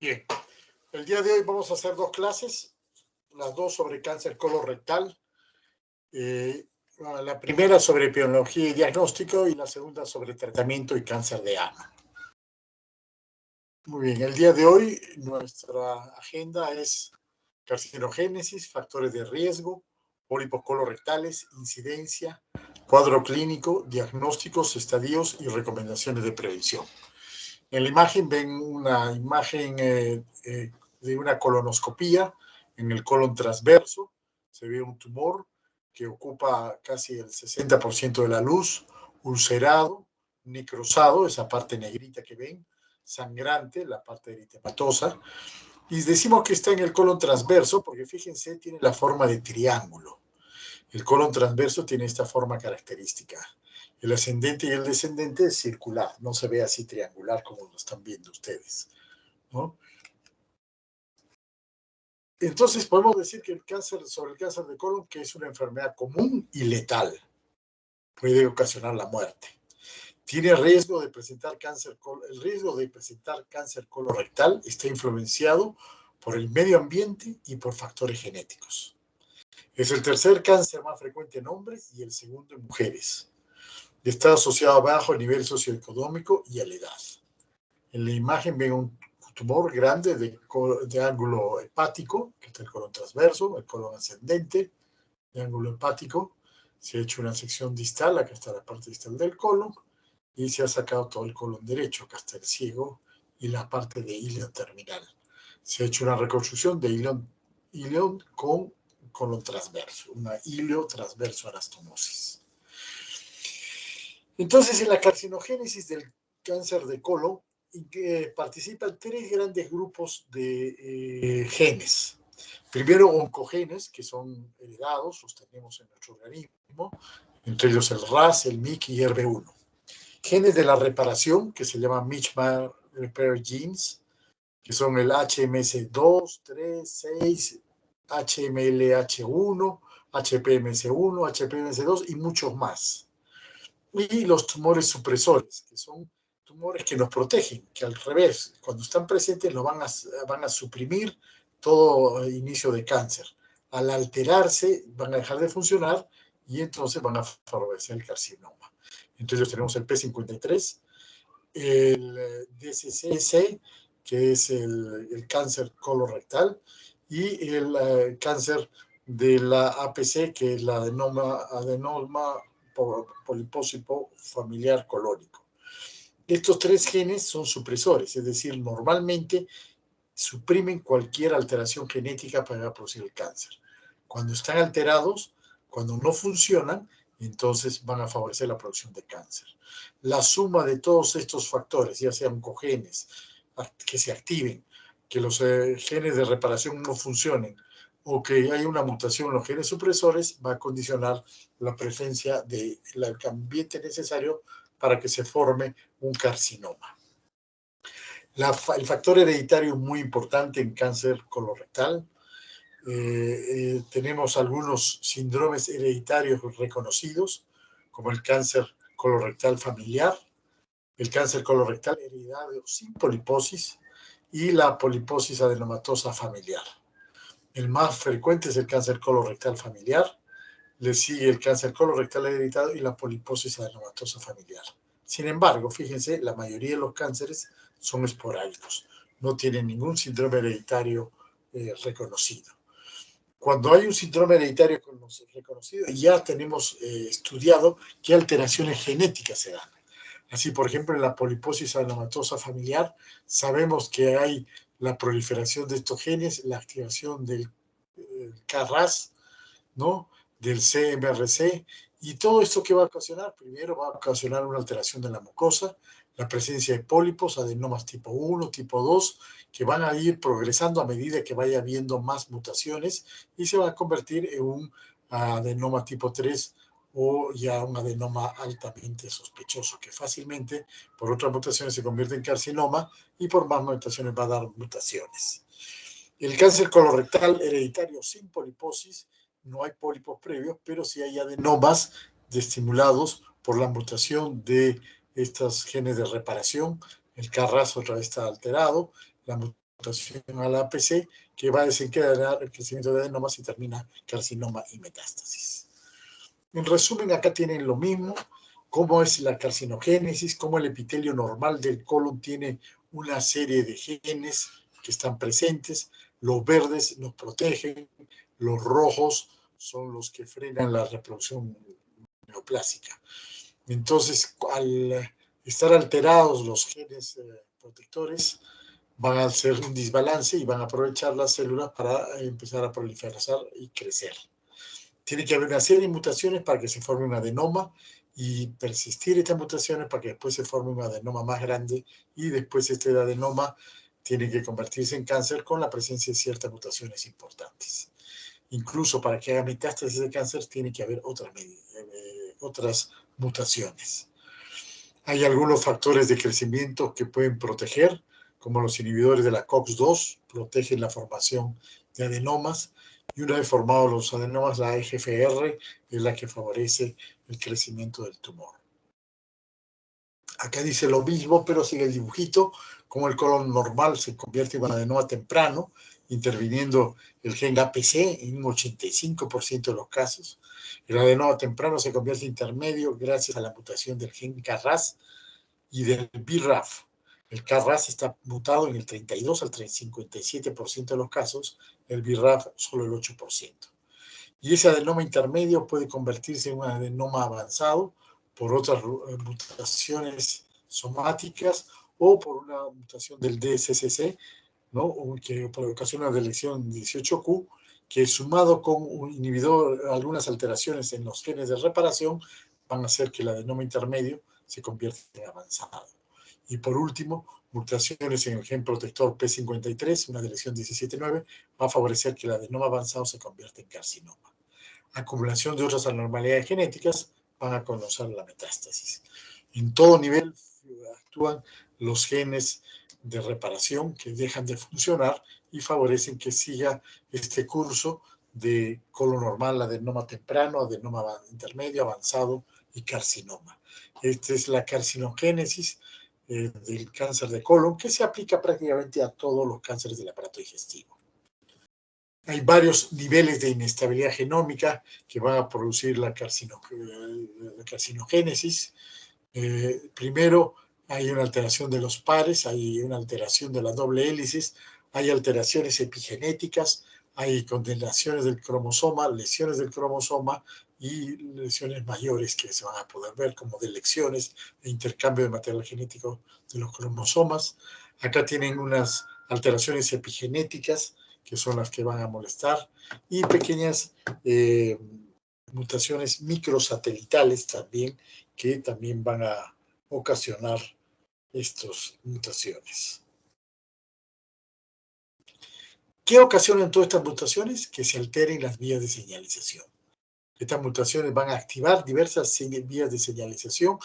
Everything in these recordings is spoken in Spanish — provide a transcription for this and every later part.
Bien, el día de hoy vamos a hacer dos clases, las dos sobre cáncer colorectal. La primera sobre epidemiología y diagnóstico y la segunda sobre tratamiento y cáncer de ama. Muy bien, el día de hoy nuestra agenda es carcinogénesis, factores de riesgo, pólipos colorectales, incidencia, cuadro clínico, diagnósticos, estadios y recomendaciones de prevención. En la imagen ven una imagen de una colonoscopía en el colon transverso. Se ve un tumor que ocupa casi el 60% de la luz, ulcerado, necrosado, esa parte negrita que ven, sangrante, la parte eritematosa. Y decimos que está en el colon transverso porque fíjense, tiene la forma de triángulo. El colon transverso tiene esta forma característica. El ascendente y el descendente es circular, no se ve así triangular como lo están viendo ustedes, ¿no? Entonces podemos decir que sobre el cáncer de colon, que es una enfermedad común y letal, puede ocasionar la muerte. Tiene riesgo de presentar cáncer, el riesgo de presentar cáncer colorectal está influenciado por el medio ambiente y por factores genéticos. Es el tercer cáncer más frecuente en hombres y el segundo en mujeres. Está asociado a bajo nivel socioeconómico y a la edad. En la imagen ven un tumor grande de ángulo hepático, que está el colon transverso, el colon ascendente, de ángulo hepático. Se ha hecho una sección distal, acá está la parte distal del colon, y se ha sacado todo el colon derecho, acá está el ciego y la parte de ilion terminal. Se ha hecho una reconstrucción de ilion con colon transverso, una ilio transverso anastomosis. Entonces, en la carcinogénesis del cáncer de colon participan tres grandes grupos de genes. Primero, oncogenes, que son heredados, los tenemos en nuestro organismo, entre ellos el RAS, el MYC y ERB1. Genes de la reparación, que se llaman Mismatch Repair Genes, que son el HMS2, 3, 6, HMLH1, HPMS1, HPMS2 y muchos más. Y los tumores supresores, que son tumores que nos protegen, que al revés, cuando están presentes nos van a suprimir todo inicio de cáncer. Al alterarse van a dejar de funcionar y entonces van a favorecer el carcinoma. Entonces tenemos el P53, el DCCC, que es el cáncer colorectal, y el cáncer de la APC, que es la adenoma polipócipo familiar colónico. Estos tres genes son supresores, es decir, normalmente suprimen cualquier alteración genética para producir el cáncer. Cuando están alterados, cuando no funcionan, entonces van a favorecer la producción de cáncer. La suma de todos estos factores, ya sean oncogenes, que se activen, que los genes de reparación no funcionen, o que hay una mutación en los genes supresores, va a condicionar la presencia del ambiente necesario para que se forme un carcinoma. El factor hereditario es muy importante en cáncer colorectal. Tenemos algunos síndromes hereditarios reconocidos, como el cáncer colorectal familiar, el cáncer colorectal hereditario sin poliposis y la poliposis adenomatosa familiar. El más frecuente es el cáncer colorectal familiar, le sigue el cáncer colorectal hereditario y la poliposis adenomatosa familiar. Sin embargo, fíjense, la mayoría de los cánceres son esporádicos, no tienen ningún síndrome hereditario reconocido. Cuando hay un síndrome hereditario reconocido, ya tenemos estudiado qué alteraciones genéticas se dan. Así, por ejemplo, en la poliposis adenomatosa familiar, sabemos que hay la proliferación de estos genes, la activación del KRAS, ¿no? Del CMRC, y todo esto que va a ocasionar, primero va a ocasionar una alteración de la mucosa, la presencia de pólipos, adenomas tipo 1, tipo 2, que van a ir progresando a medida que vaya habiendo más mutaciones y se va a convertir en un adenoma tipo 3 o ya un adenoma altamente sospechoso, que fácilmente por otras mutaciones se convierte en carcinoma y por más mutaciones va a dar mutaciones. El cáncer colorectal hereditario sin poliposis, no hay pólipos previos, pero sí hay adenomas estimulados por la mutación de estos genes de reparación. El KRAS otra vez está alterado, la mutación a la APC que va a desencadenar el crecimiento de adenomas y termina carcinoma y metástasis. En resumen, acá tienen lo mismo, cómo es la carcinogénesis, cómo el epitelio normal del colon tiene una serie de genes que están presentes. Los verdes nos protegen, los rojos son los que frenan la reproducción neoplásica. Entonces, al estar alterados los genes protectores, van a hacer un desbalance y van a aprovechar las células para empezar a proliferar y crecer. Tiene que haber una serie de mutaciones para que se forme un adenoma y persistir estas mutaciones para que después se forme un adenoma más grande y después este adenoma tiene que convertirse en cáncer con la presencia de ciertas mutaciones importantes. Incluso para que haga metástasis de cáncer tiene que haber otras mutaciones. Hay algunos factores de crecimiento que pueden proteger, como los inhibidores de la COX-2, protegen la formación de adenomas, y una vez formados los adenomas, la EGFR es la que favorece el crecimiento del tumor. Acá dice lo mismo, pero sigue el dibujito, como el colon normal se convierte en un adenoma temprano, interviniendo el gen APC en un 85% de los casos. El adenoma temprano se convierte en intermedio gracias a la mutación del gen KRAS y del BRAF. El KRAS está mutado en el 32 al 57% de los casos, el BRAF solo el 8%. Y ese adenoma intermedio puede convertirse en un adenoma avanzado por otras mutaciones somáticas o por una mutación del DSCC, ¿no? Que ocasiona la deleción 18Q, que sumado con un inhibidor, algunas alteraciones en los genes de reparación, van a hacer que el adenoma intermedio se convierta en avanzado. Y por último, mutaciones en el gen protector P53, una deleción 17.9, va a favorecer que el adenoma avanzado se convierta en carcinoma. Acumulación de otras anormalidades genéticas van a causar la metástasis. En todo nivel actúan los genes de reparación que dejan de funcionar y favorecen que siga este curso de colon normal, adenoma temprano, adenoma intermedio, avanzado y carcinoma. Esta es la carcinogénesis del cáncer de colon, que se aplica prácticamente a todos los cánceres del aparato digestivo. Hay varios niveles de inestabilidad genómica que van a producir la carcinogénesis. Primero, hay una alteración de los pares, hay una alteración de las doble hélices, hay alteraciones epigenéticas, hay condenaciones del cromosoma, lesiones del cromosoma y lesiones mayores que se van a poder ver como delecciones e intercambio de material genético de los cromosomas. Acá tienen unas alteraciones epigenéticas que son las que van a molestar y pequeñas mutaciones microsatelitales también que también van a ocasionar estas mutaciones. ¿Qué ocasionan todas estas mutaciones? Que se alteren las vías de señalización. Estas mutaciones van a activar diversas vías de señalización,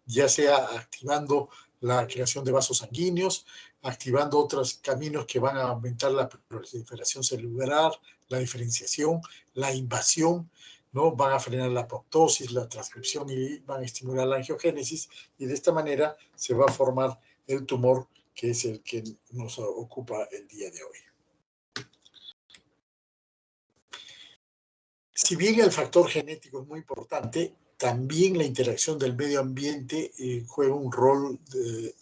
ya sea activando la creación de vasos sanguíneos, activando otros caminos que van a aumentar la proliferación celular, la diferenciación, la invasión, ¿no? Van a frenar la apoptosis, la transcripción y van a estimular la angiogénesis, y de esta manera se va a formar el tumor que es el que nos ocupa el día de hoy. Si bien el factor genético es muy importante, también la interacción del medio ambiente juega un rol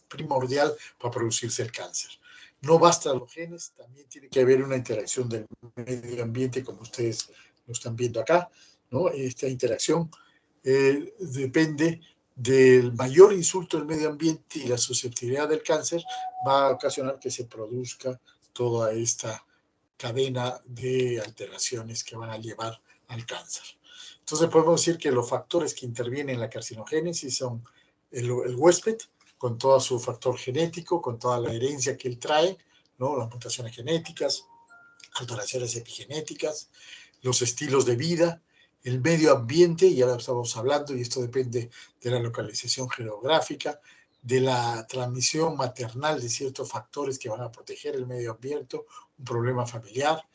primordial para producirse el cáncer. No basta los genes, también tiene que haber una interacción del medio ambiente, como ustedes lo están viendo acá, ¿no? Esta interacción depende del mayor insulto del medio ambiente, y la susceptibilidad del cáncer va a ocasionar que se produzca toda esta cadena de alteraciones que van a llevar al cáncer. Entonces podemos decir que los factores que intervienen en la carcinogénesis son el huésped, con todo su factor genético, con toda la herencia que él trae, ¿no? Las mutaciones genéticas, alteraciones epigenéticas, los estilos de vida, el medio ambiente, ya lo estamos hablando, y esto depende de la localización geográfica, de la transmisión maternal de ciertos factores que van a proteger el medio ambiente, un problema familiar.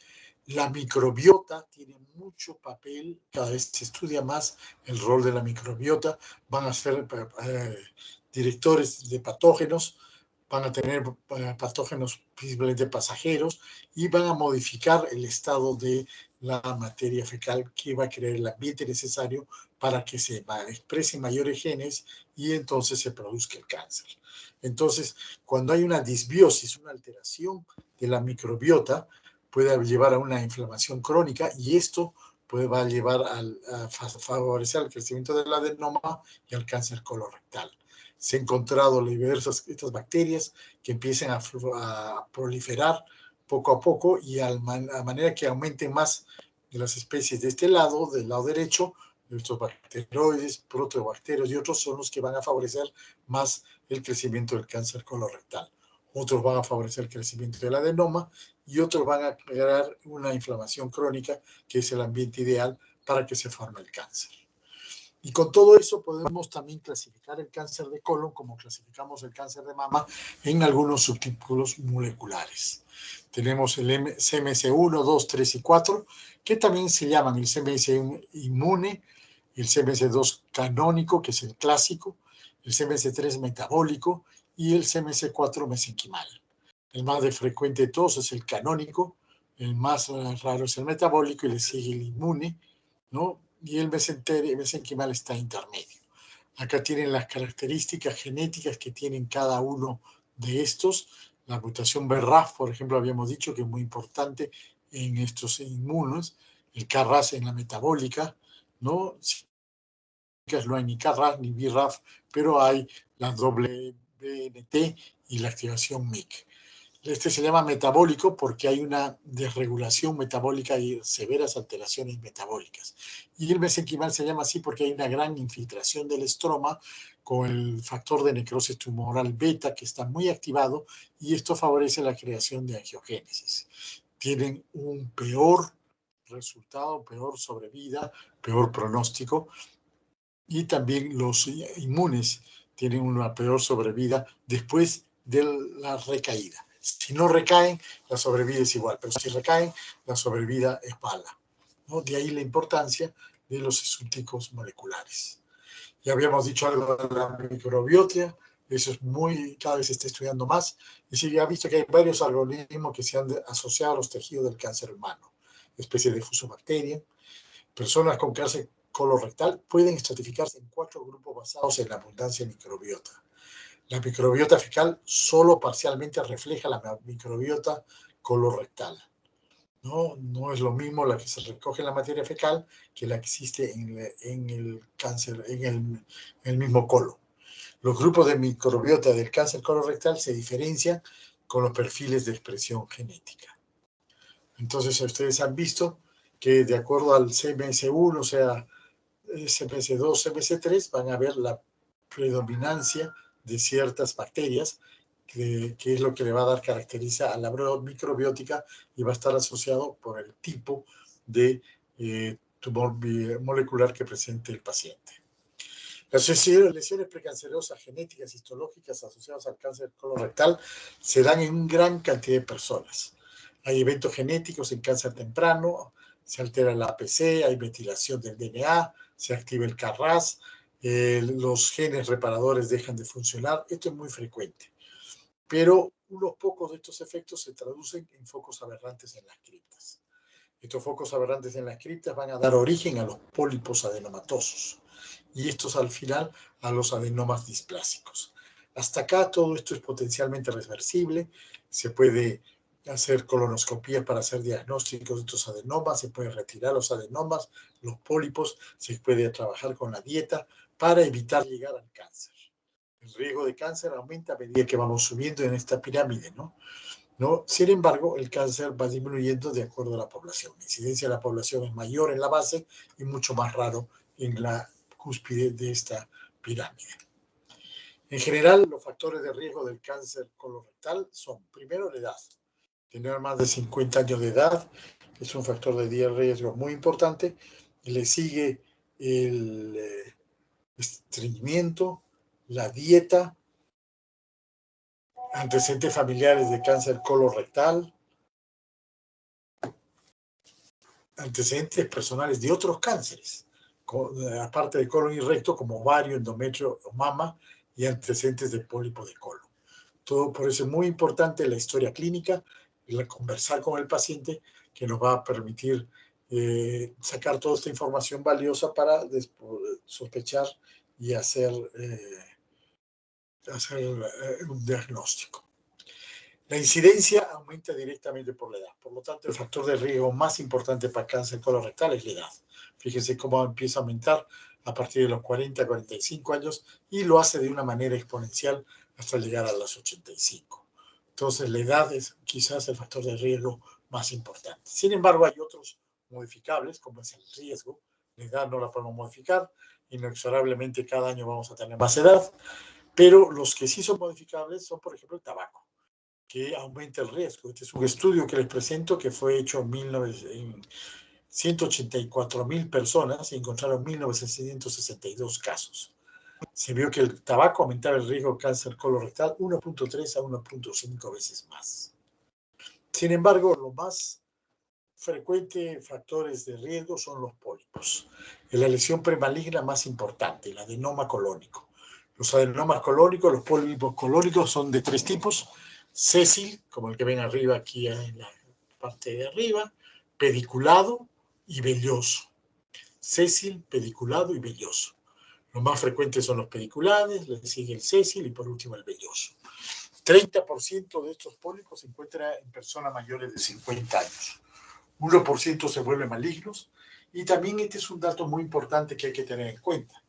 La microbiota tiene mucho papel, cada vez se estudia más el rol de la microbiota, van a ser directores de patógenos, van a tener patógenos principalmente pasajeros y van a modificar el estado de la materia fecal que va a crear el ambiente necesario para que se expresen mayores genes y entonces se produzca el cáncer. Entonces, cuando hay una disbiosis, una alteración de la microbiota, puede llevar a una inflamación crónica y esto va a llevar a favorecer el crecimiento del adenoma y al cáncer colorectal. Se han encontrado diversas estas bacterias que empiezan a proliferar poco a poco y a manera que aumenten más de las especies de este lado, del lado derecho, estos bacteroides, proteobacterios y otros son los que van a favorecer más el crecimiento del cáncer colorectal. Otros van a favorecer el crecimiento del adenoma y otros van a crear una inflamación crónica, que es el ambiente ideal para que se forme el cáncer. Y con todo eso podemos también clasificar el cáncer de colon como clasificamos el cáncer de mama en algunos subtipos moleculares. Tenemos el CMS1, 2, 3 y 4, que también se llaman el CMS1 inmune, el CMS2 canónico, que es el clásico, el CMS3 metabólico y el CMS4 mesenquimal. El más frecuente de todos es el canónico, el más raro es el metabólico y le sigue el inmune, ¿no? Y el mesenquimal está intermedio. Acá tienen las características genéticas que tienen cada uno de estos. La mutación BRAF, por ejemplo, habíamos dicho que es muy importante en estos inmunos. El KRAS en la metabólica, ¿no? No hay ni KRAS ni BRAF, pero hay la WNT y la activación MYC. Este se llama metabólico porque hay una desregulación metabólica y severas alteraciones metabólicas. Y el mesenquimal se llama así porque hay una gran infiltración del estroma con el factor de necrosis tumoral beta que está muy activado y esto favorece la creación de angiogénesis. Tienen un peor resultado, peor sobrevida, peor pronóstico y también los inmunes tienen una peor sobrevida después de la recaída. Si no recaen, la sobrevida es igual, pero si recaen, la sobrevida es mala, ¿no? De ahí la importancia de los subtipos moleculares. Ya habíamos dicho algo de la microbiota, eso es cada vez se está estudiando más, y se ha visto que hay varios organismos que se han asociado a los tejidos del cáncer humano, especies de fusobacteria. Personas con cáncer colorectal pueden estratificarse en 4 grupos basados en la abundancia de microbiota. La microbiota fecal solo parcialmente refleja la microbiota colorectal. No es lo mismo la que se recoge en la materia fecal que la que existe en el cáncer, en el mismo colon. Los grupos de microbiota del cáncer colorectal se diferencian con los perfiles de expresión genética. Entonces, ustedes han visto que de acuerdo al CMS1, o sea, CMS2, CMS3, van a ver la predominancia de ciertas bacterias, que es lo que le va a dar caracteriza a la microbiótica y va a estar asociado por el tipo de tumor molecular que presente el paciente. Las lesiones precancerosas genéticas histológicas asociadas al cáncer colorectal se dan en gran cantidad de personas. Hay eventos genéticos en cáncer temprano, se altera la APC, hay metilación del DNA, se activa el KRAS, los genes reparadores dejan de funcionar. Esto es muy frecuente. Pero unos pocos de estos efectos se traducen en focos aberrantes en las criptas. Estos focos aberrantes en las criptas van a dar origen a los pólipos adenomatosos y estos al final a los adenomas displásicos. Hasta acá todo esto es potencialmente reversible, se puede hacer colonoscopías para hacer diagnósticos de estos adenomas, se puede retirar los adenomas, los pólipos, se puede trabajar con la dieta para evitar llegar al cáncer. El riesgo de cáncer aumenta a medida que vamos subiendo en esta pirámide, ¿no? Sin embargo, el cáncer va disminuyendo de acuerdo a la población. La incidencia de la población es mayor en la base y mucho más raro en la cúspide de esta pirámide. En general, los factores de riesgo del cáncer colorectal son, primero, la edad. Tener más de 50 años de edad es un factor de riesgo muy importante. Le sigue el estreñimiento, la dieta, antecedentes familiares de cáncer colorectal, antecedentes personales de otros cánceres, aparte de colon y recto, como ovario, endometrio o mama, y antecedentes de pólipo de colon. Por eso es muy importante la historia clínica, conversar con el paciente, que nos va a permitir sacar toda esta información valiosa para sospechar y hacer un diagnóstico. La incidencia aumenta directamente por la edad. Por lo tanto, el factor de riesgo más importante para cáncer colorectal es la edad. Fíjense cómo empieza a aumentar a partir de los 40, 45 años y lo hace de una manera exponencial hasta llegar a los 85. Entonces, la edad es quizás el factor de riesgo más importante. Sin embargo, hay otros modificables, como es el riesgo. La edad no la podemos modificar. Inexorablemente, cada año vamos a tener más edad. Pero los que sí son modificables son, por ejemplo, el tabaco, que aumenta el riesgo. Este es un estudio que les presento que fue hecho en 184,000 personas y encontraron 1.962 casos. Se vio que el tabaco aumentaba el riesgo de cáncer colorectal 1.3 a 1.5 veces más. Sin embargo, los más frecuentes factores de riesgo son los pólipos. Es la lesión premaligna más importante, el adenoma colónico. Los adenomas colónicos, los pólipos colónicos son de 3 tipos: sésil, como el que ven arriba aquí en la parte de arriba, pediculado y velloso. Sésil, pediculado y velloso. Los más frecuentes son los pediculares, le sigue el sésil y por último el velloso. 30% de estos pólipos se encuentran en personas mayores de 50 años. 1% se vuelven malignos y también este es un dato muy importante que hay que tener en cuenta.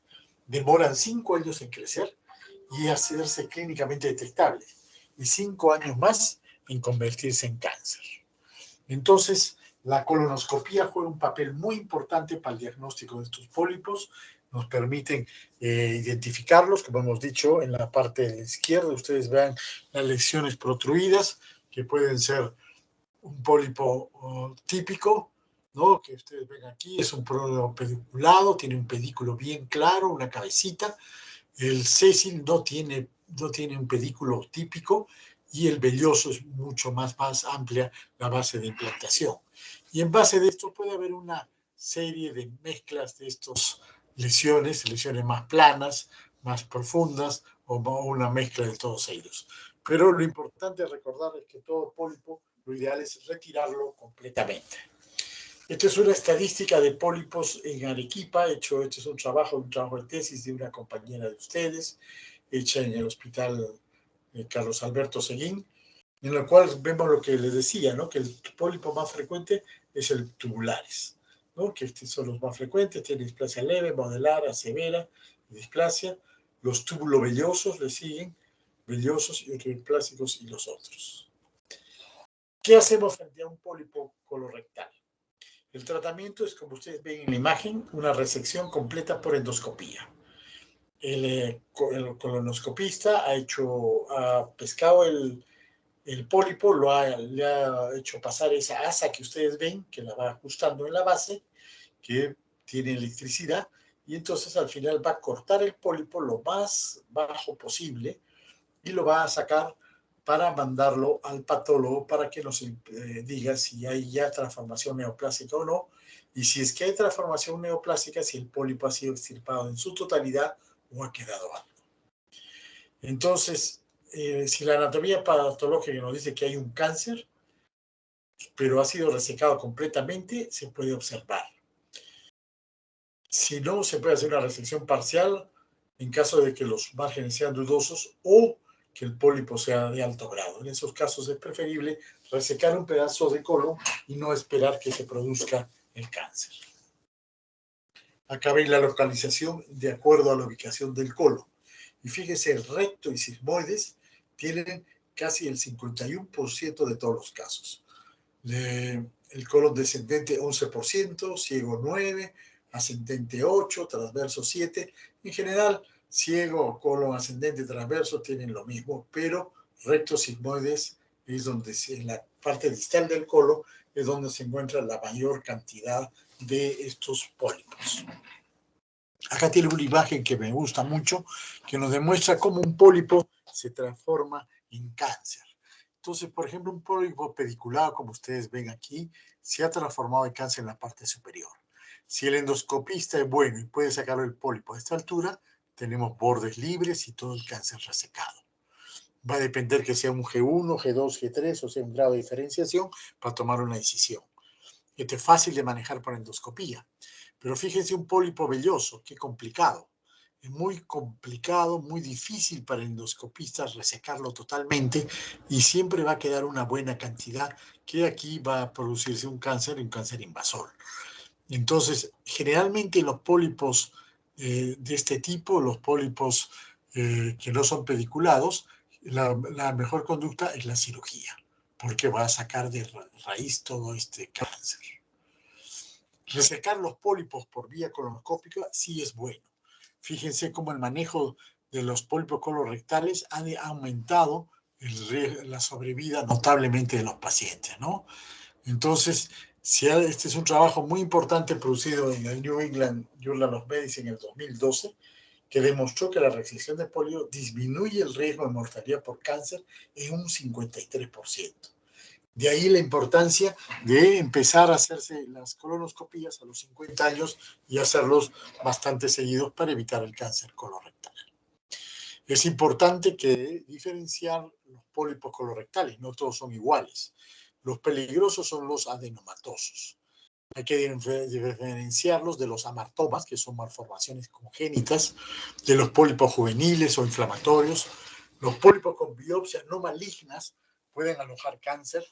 Demoran 5 años en crecer y hacerse clínicamente detectables y 5 años más en convertirse en cáncer. Entonces, la colonoscopía juega un papel muy importante para el diagnóstico de estos pólipos. Nos permiten identificarlos, como hemos dicho, en la parte de la izquierda. Ustedes vean las lesiones protruidas, que pueden ser un pólipo típico, ¿no? Que ustedes ven aquí, es un pólipo pediculado, tiene un pedículo bien claro, una cabecita. El sésil no tiene un pedículo típico y el velloso es mucho más amplia la base de implantación. Y en base de esto puede haber una serie de mezclas de estas lesiones más planas, más profundas o una mezcla de todos ellos. Pero lo importante es recordar es que todo pólipo, lo ideal es retirarlo completamente. Esta es una estadística de pólipos en Arequipa. Este es un trabajo de tesis de una compañera de ustedes, hecha en el hospital Carlos Alberto Seguín, en la cual vemos lo que les decía, ¿no? Que el pólipo más frecuente es el tubulares, ¿no? Que estos son los más frecuentes, tiene displasia leve, modelar, severa, displasia. Los túbulo-vellosos le siguen, vellosos y displásicos y los otros. ¿Qué hacemos frente a un pólipo colorectal? El tratamiento es, como ustedes ven en la imagen, una resección completa por endoscopía. El colonoscopista ha pescado el pólipo, le ha hecho pasar esa asa que ustedes ven, que la va ajustando en la base, que tiene electricidad, y entonces al final va a cortar el pólipo lo más bajo posible y lo va a sacar para mandarlo al patólogo para que nos diga si hay ya transformación neoplásica o no, y si es que hay transformación neoplásica, si el pólipo ha sido extirpado en su totalidad o ha quedado algo. Entonces, si la anatomía patológica nos dice que hay un cáncer, pero ha sido resecado completamente, se puede observar. Si no, se puede hacer una resección parcial en caso de que los márgenes sean dudosos o que el pólipo sea de alto grado. En esos casos es preferible resecar un pedazo de colon y no esperar que se produzca el cáncer. Acá ven la localización de acuerdo a la ubicación del colon. Y fíjese, el recto y sigmoides tienen casi el 51% de todos los casos. El colon descendente 11%, ciego 9%, ascendente 8%, transverso 7%. En general, ciego, colon ascendente, transverso tienen lo mismo, pero recto sigmoides es donde en la parte distal del colon es donde se encuentra la mayor cantidad de estos pólipos. Acá tiene una imagen que me gusta mucho, que nos demuestra cómo un pólipo se transforma en cáncer. Entonces, por ejemplo, un pólipo pediculado, como ustedes ven aquí, se ha transformado en cáncer en la parte superior. Si el endoscopista es bueno y puede sacarlo el pólipo a esta altura, tenemos bordes libres y todo el cáncer resecado. Va a depender que sea un G1, G2, G3, o sea, un grado de diferenciación para tomar una decisión. Este es fácil de manejar por endoscopía. Pero fíjense, un pólipo velloso, qué complicado. Es muy complicado, muy difícil para endoscopistas resecarlo totalmente y siempre va a quedar una buena cantidad que aquí va a producirse un cáncer y un cáncer invasor. Entonces, generalmente los pólipos de este tipo, los pólipos que no son pediculados, la mejor conducta es la cirugía, porque va a sacar de raíz todo este cáncer. Resecar los pólipos por vía colonoscópica sí es bueno. Fíjense cómo el manejo de los pólipos colorectales ha aumentado la sobrevida notablemente de los pacientes, ¿no? Entonces, este es un trabajo muy importante producido en el New England Journal of Medicine en el 2012, que demostró que la resección de polio disminuye el riesgo de mortalidad por cáncer en un 53%. De ahí la importancia de empezar a hacerse las colonoscopías a los 50 años y hacerlos bastante seguidos para evitar el cáncer colorectal. Es importante que diferenciar los pólipos colorectales, no todos son iguales. Los peligrosos son los adenomatosos. Hay que diferenciarlos de los amartomas, que son malformaciones congénitas, de los pólipos juveniles o inflamatorios. Los pólipos con biopsias no malignas pueden alojar cáncer,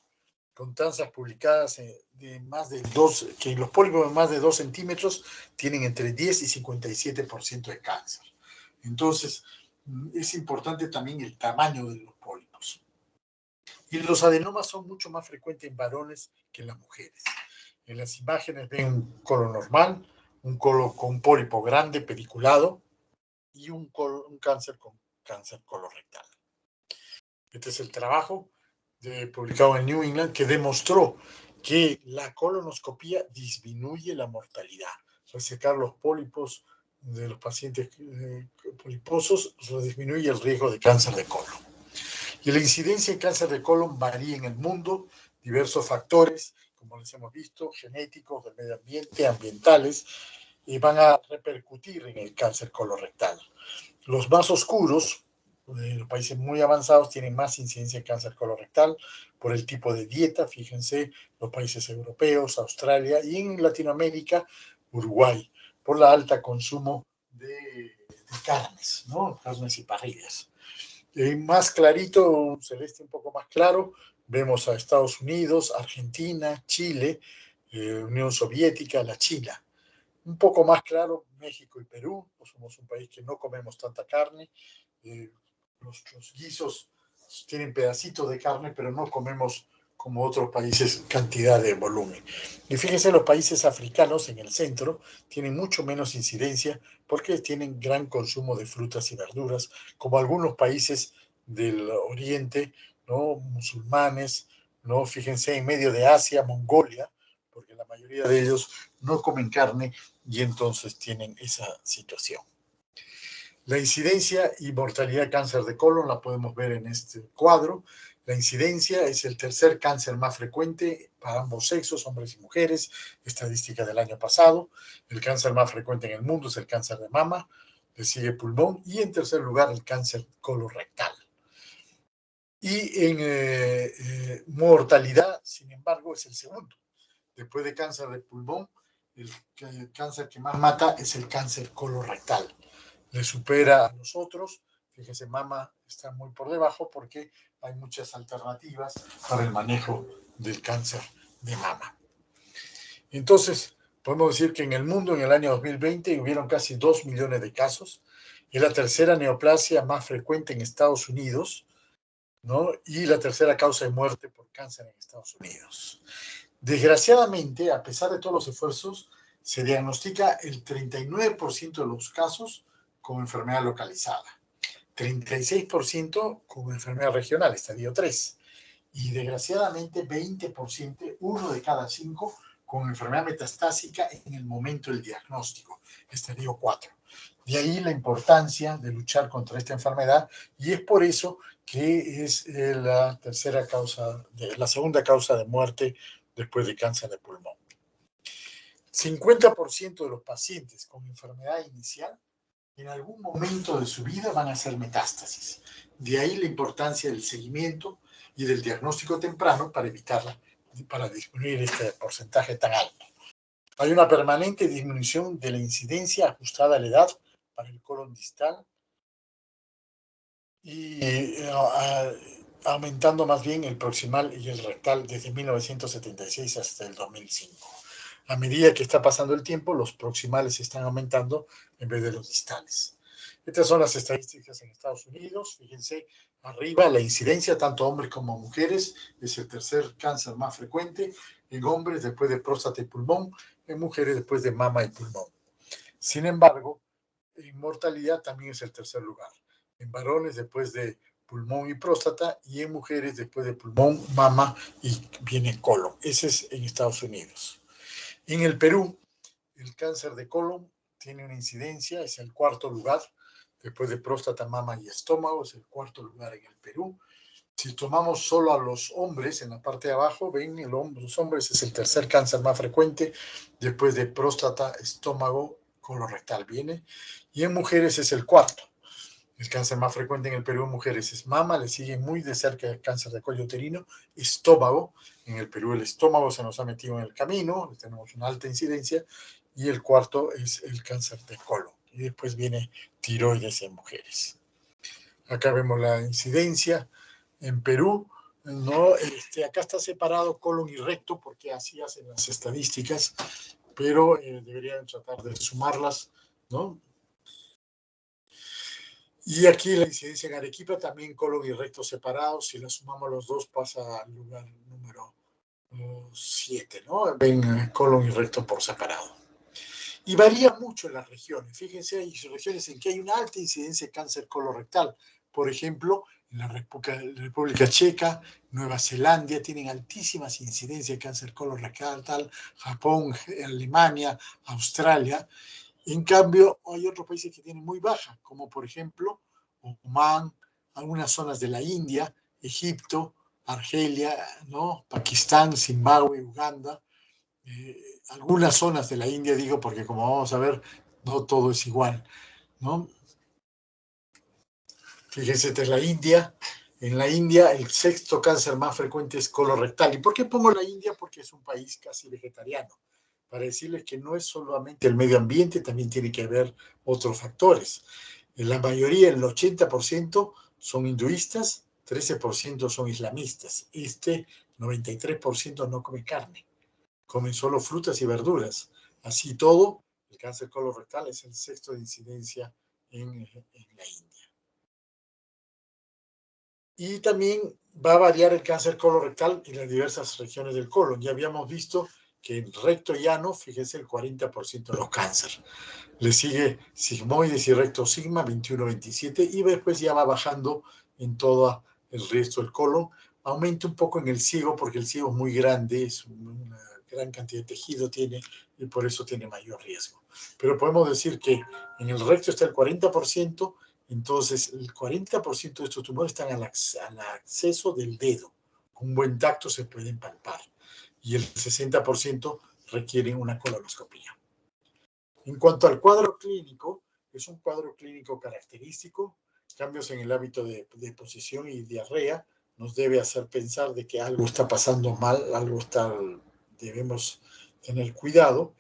con tasas publicadas de más de 2, que los pólipos de más de 2 centímetros tienen entre 10 y 57% de cáncer. Entonces, es importante también el tamaño de los pólipos. Y los adenomas son mucho más frecuentes en varones que en las mujeres. En las imágenes ven un colon normal, un colon con un pólipo grande, pediculado, y un cáncer con cáncer colorectal. Este es el trabajo publicado en New England que demostró que la colonoscopía disminuye la mortalidad. Resecar los pólipos de los pacientes poliposos disminuye el riesgo de cáncer de colon. Y la incidencia en cáncer de colon varía en el mundo, diversos factores, como les hemos visto, genéticos, del medio ambiente, ambientales, y van a repercutir en el cáncer colorectal. Los más oscuros, los países muy avanzados, tienen más incidencia en cáncer colorectal por el tipo de dieta, fíjense, los países europeos, Australia y en Latinoamérica, Uruguay, por el alto consumo de carnes, ¿no? Carnes y parrillas. Más clarito, un celeste un poco más claro, vemos a Estados Unidos, Argentina, Chile, Unión Soviética, la China. Un poco más claro, México y Perú, pues somos un país que no comemos tanta carne. Los guisos tienen pedacitos de carne, pero no comemos como otros países cantidad de volumen. Y fíjense, los países africanos en el centro tienen mucho menos incidencia porque tienen gran consumo de frutas y verduras, como algunos países del oriente, ¿no? Musulmanes, ¿no? Fíjense, en medio de Asia, Mongolia, porque la mayoría de ellos no comen carne y entonces tienen esa situación. La incidencia y mortalidad de cáncer de colon la podemos ver en este cuadro. La incidencia es el tercer cáncer más frecuente para ambos sexos, hombres y mujeres, estadística del año pasado. El cáncer más frecuente en el mundo es el cáncer de mama, le sigue pulmón y en tercer lugar el cáncer colorectal. Y en mortalidad, sin embargo, es el segundo. Después de cáncer de pulmón, el cáncer que más mata es el cáncer colorectal. Le supera a los otros. Fíjense, mama está muy por debajo porque hay muchas alternativas para el manejo del cáncer de mama. Entonces, podemos decir que en el mundo en el año 2020 hubieron casi 2 millones de casos. Es la tercera neoplasia más frecuente en Estados Unidos, ¿no? Y la tercera causa de muerte por cáncer en Estados Unidos. Desgraciadamente, a pesar de todos los esfuerzos, se diagnostica el 39% de los casos con enfermedad localizada, 36% con enfermedad regional, estadio 3, y desgraciadamente 20%, uno de cada 5, con enfermedad metastásica en el momento del diagnóstico, estadio 4. De ahí la importancia de luchar contra esta enfermedad y es por eso que es la segunda causa de muerte después de cáncer de pulmón. 50% de los pacientes con enfermedad inicial en algún momento de su vida van a hacer metástasis. De ahí la importancia del seguimiento y del diagnóstico temprano para evitarla, para disminuir este porcentaje tan alto. Hay una permanente disminución de la incidencia ajustada a la edad para el colon distal y aumentando más bien el proximal y el rectal desde 1976 hasta el 2005. A medida que está pasando el tiempo, los proximales están aumentando en vez de los distales. Estas son las estadísticas en Estados Unidos. Fíjense, arriba la incidencia, tanto hombres como mujeres, es el tercer cáncer más frecuente en hombres después de próstata y pulmón, en mujeres después de mama y pulmón. Sin embargo, en mortalidad también es el tercer lugar. En varones después de pulmón y próstata y en mujeres después de pulmón, mama y viene colon. Ese es en Estados Unidos. En el Perú, el cáncer de colon tiene una incidencia, es el cuarto lugar, después de próstata, mama y estómago, es el cuarto lugar en el Perú. Si tomamos solo a los hombres, en la parte de abajo, ven, los hombres es el tercer cáncer más frecuente, después de próstata, estómago, colorectal viene, y en mujeres es el cuarto. El cáncer más frecuente en el Perú en mujeres es mama, le sigue muy de cerca el cáncer de cuello uterino, estómago. En el Perú el estómago se nos ha metido en el camino, tenemos una alta incidencia, y el cuarto es el cáncer de colon. Y después viene tiroides en mujeres. Acá vemos la incidencia en Perú. No, acá está separado colon y recto porque así hacen las estadísticas, pero deberían tratar de sumarlas, ¿no? Y aquí la incidencia en Arequipa también colon y recto separados. Si la sumamos los dos pasa al lugar número 7, ¿no? Ven colon y recto por separado. Y varía mucho en las regiones. Fíjense, hay regiones en que hay una alta incidencia de cáncer colorectal. Por ejemplo, en la República Checa, Nueva Zelanda tienen altísimas incidencias de cáncer colorectal, Japón, Alemania, Australia. En cambio, hay otros países que tienen muy baja, como por ejemplo Omán, algunas zonas de la India, Egipto, Argelia, ¿no? Pakistán, Zimbabue, Uganda. Algunas zonas de la India, digo, porque como vamos a ver, no todo es igual, ¿no? Fíjense, esta es la India. En la India, el sexto cáncer más frecuente es colorectal. ¿Y por qué pongo la India? Porque es un país casi vegetariano. Para decirles que no es solamente el medio ambiente, también tiene que haber otros factores. En la mayoría, el 80% son hinduistas, 13% son islamistas. 93% no come carne, comen solo frutas y verduras. Así todo, el cáncer colorectal es el sexto de incidencia en la India. Y también va a variar el cáncer colorectal en las diversas regiones del colon. Ya habíamos visto que en recto llano, fíjense, el 40% de los cánceres. Le sigue sigmoides y recto sigma, 21-27, y después ya va bajando en todo el resto del colon. Aumenta un poco en el ciego, porque el ciego es muy grande, es una gran cantidad de tejido tiene, y por eso tiene mayor riesgo. Pero podemos decir que en el recto está el 40%, entonces el 40% de estos tumores están al acceso del dedo. Con un buen tacto se pueden palpar. Y el 60% requieren una colonoscopía. En cuanto al cuadro clínico, es un cuadro clínico característico. Cambios en el hábito de posición y diarrea nos debe hacer pensar de que algo está pasando mal, debemos tener cuidado,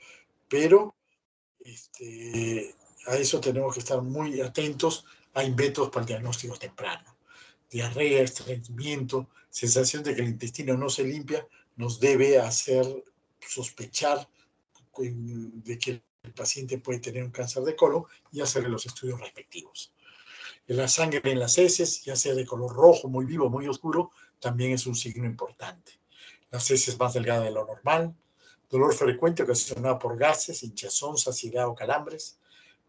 pero a eso tenemos que estar muy atentos. Hay métodos para el diagnóstico temprano. Diarrea, estreñimiento, sensación de que el intestino no se limpia, nos debe hacer sospechar de que el paciente puede tener un cáncer de colon y hacerle los estudios respectivos. La sangre en las heces, ya sea de color rojo, muy vivo, muy oscuro, también es un signo importante. Las heces más delgadas de lo normal, dolor frecuente ocasionado por gases, hinchazón, saciedad o calambres,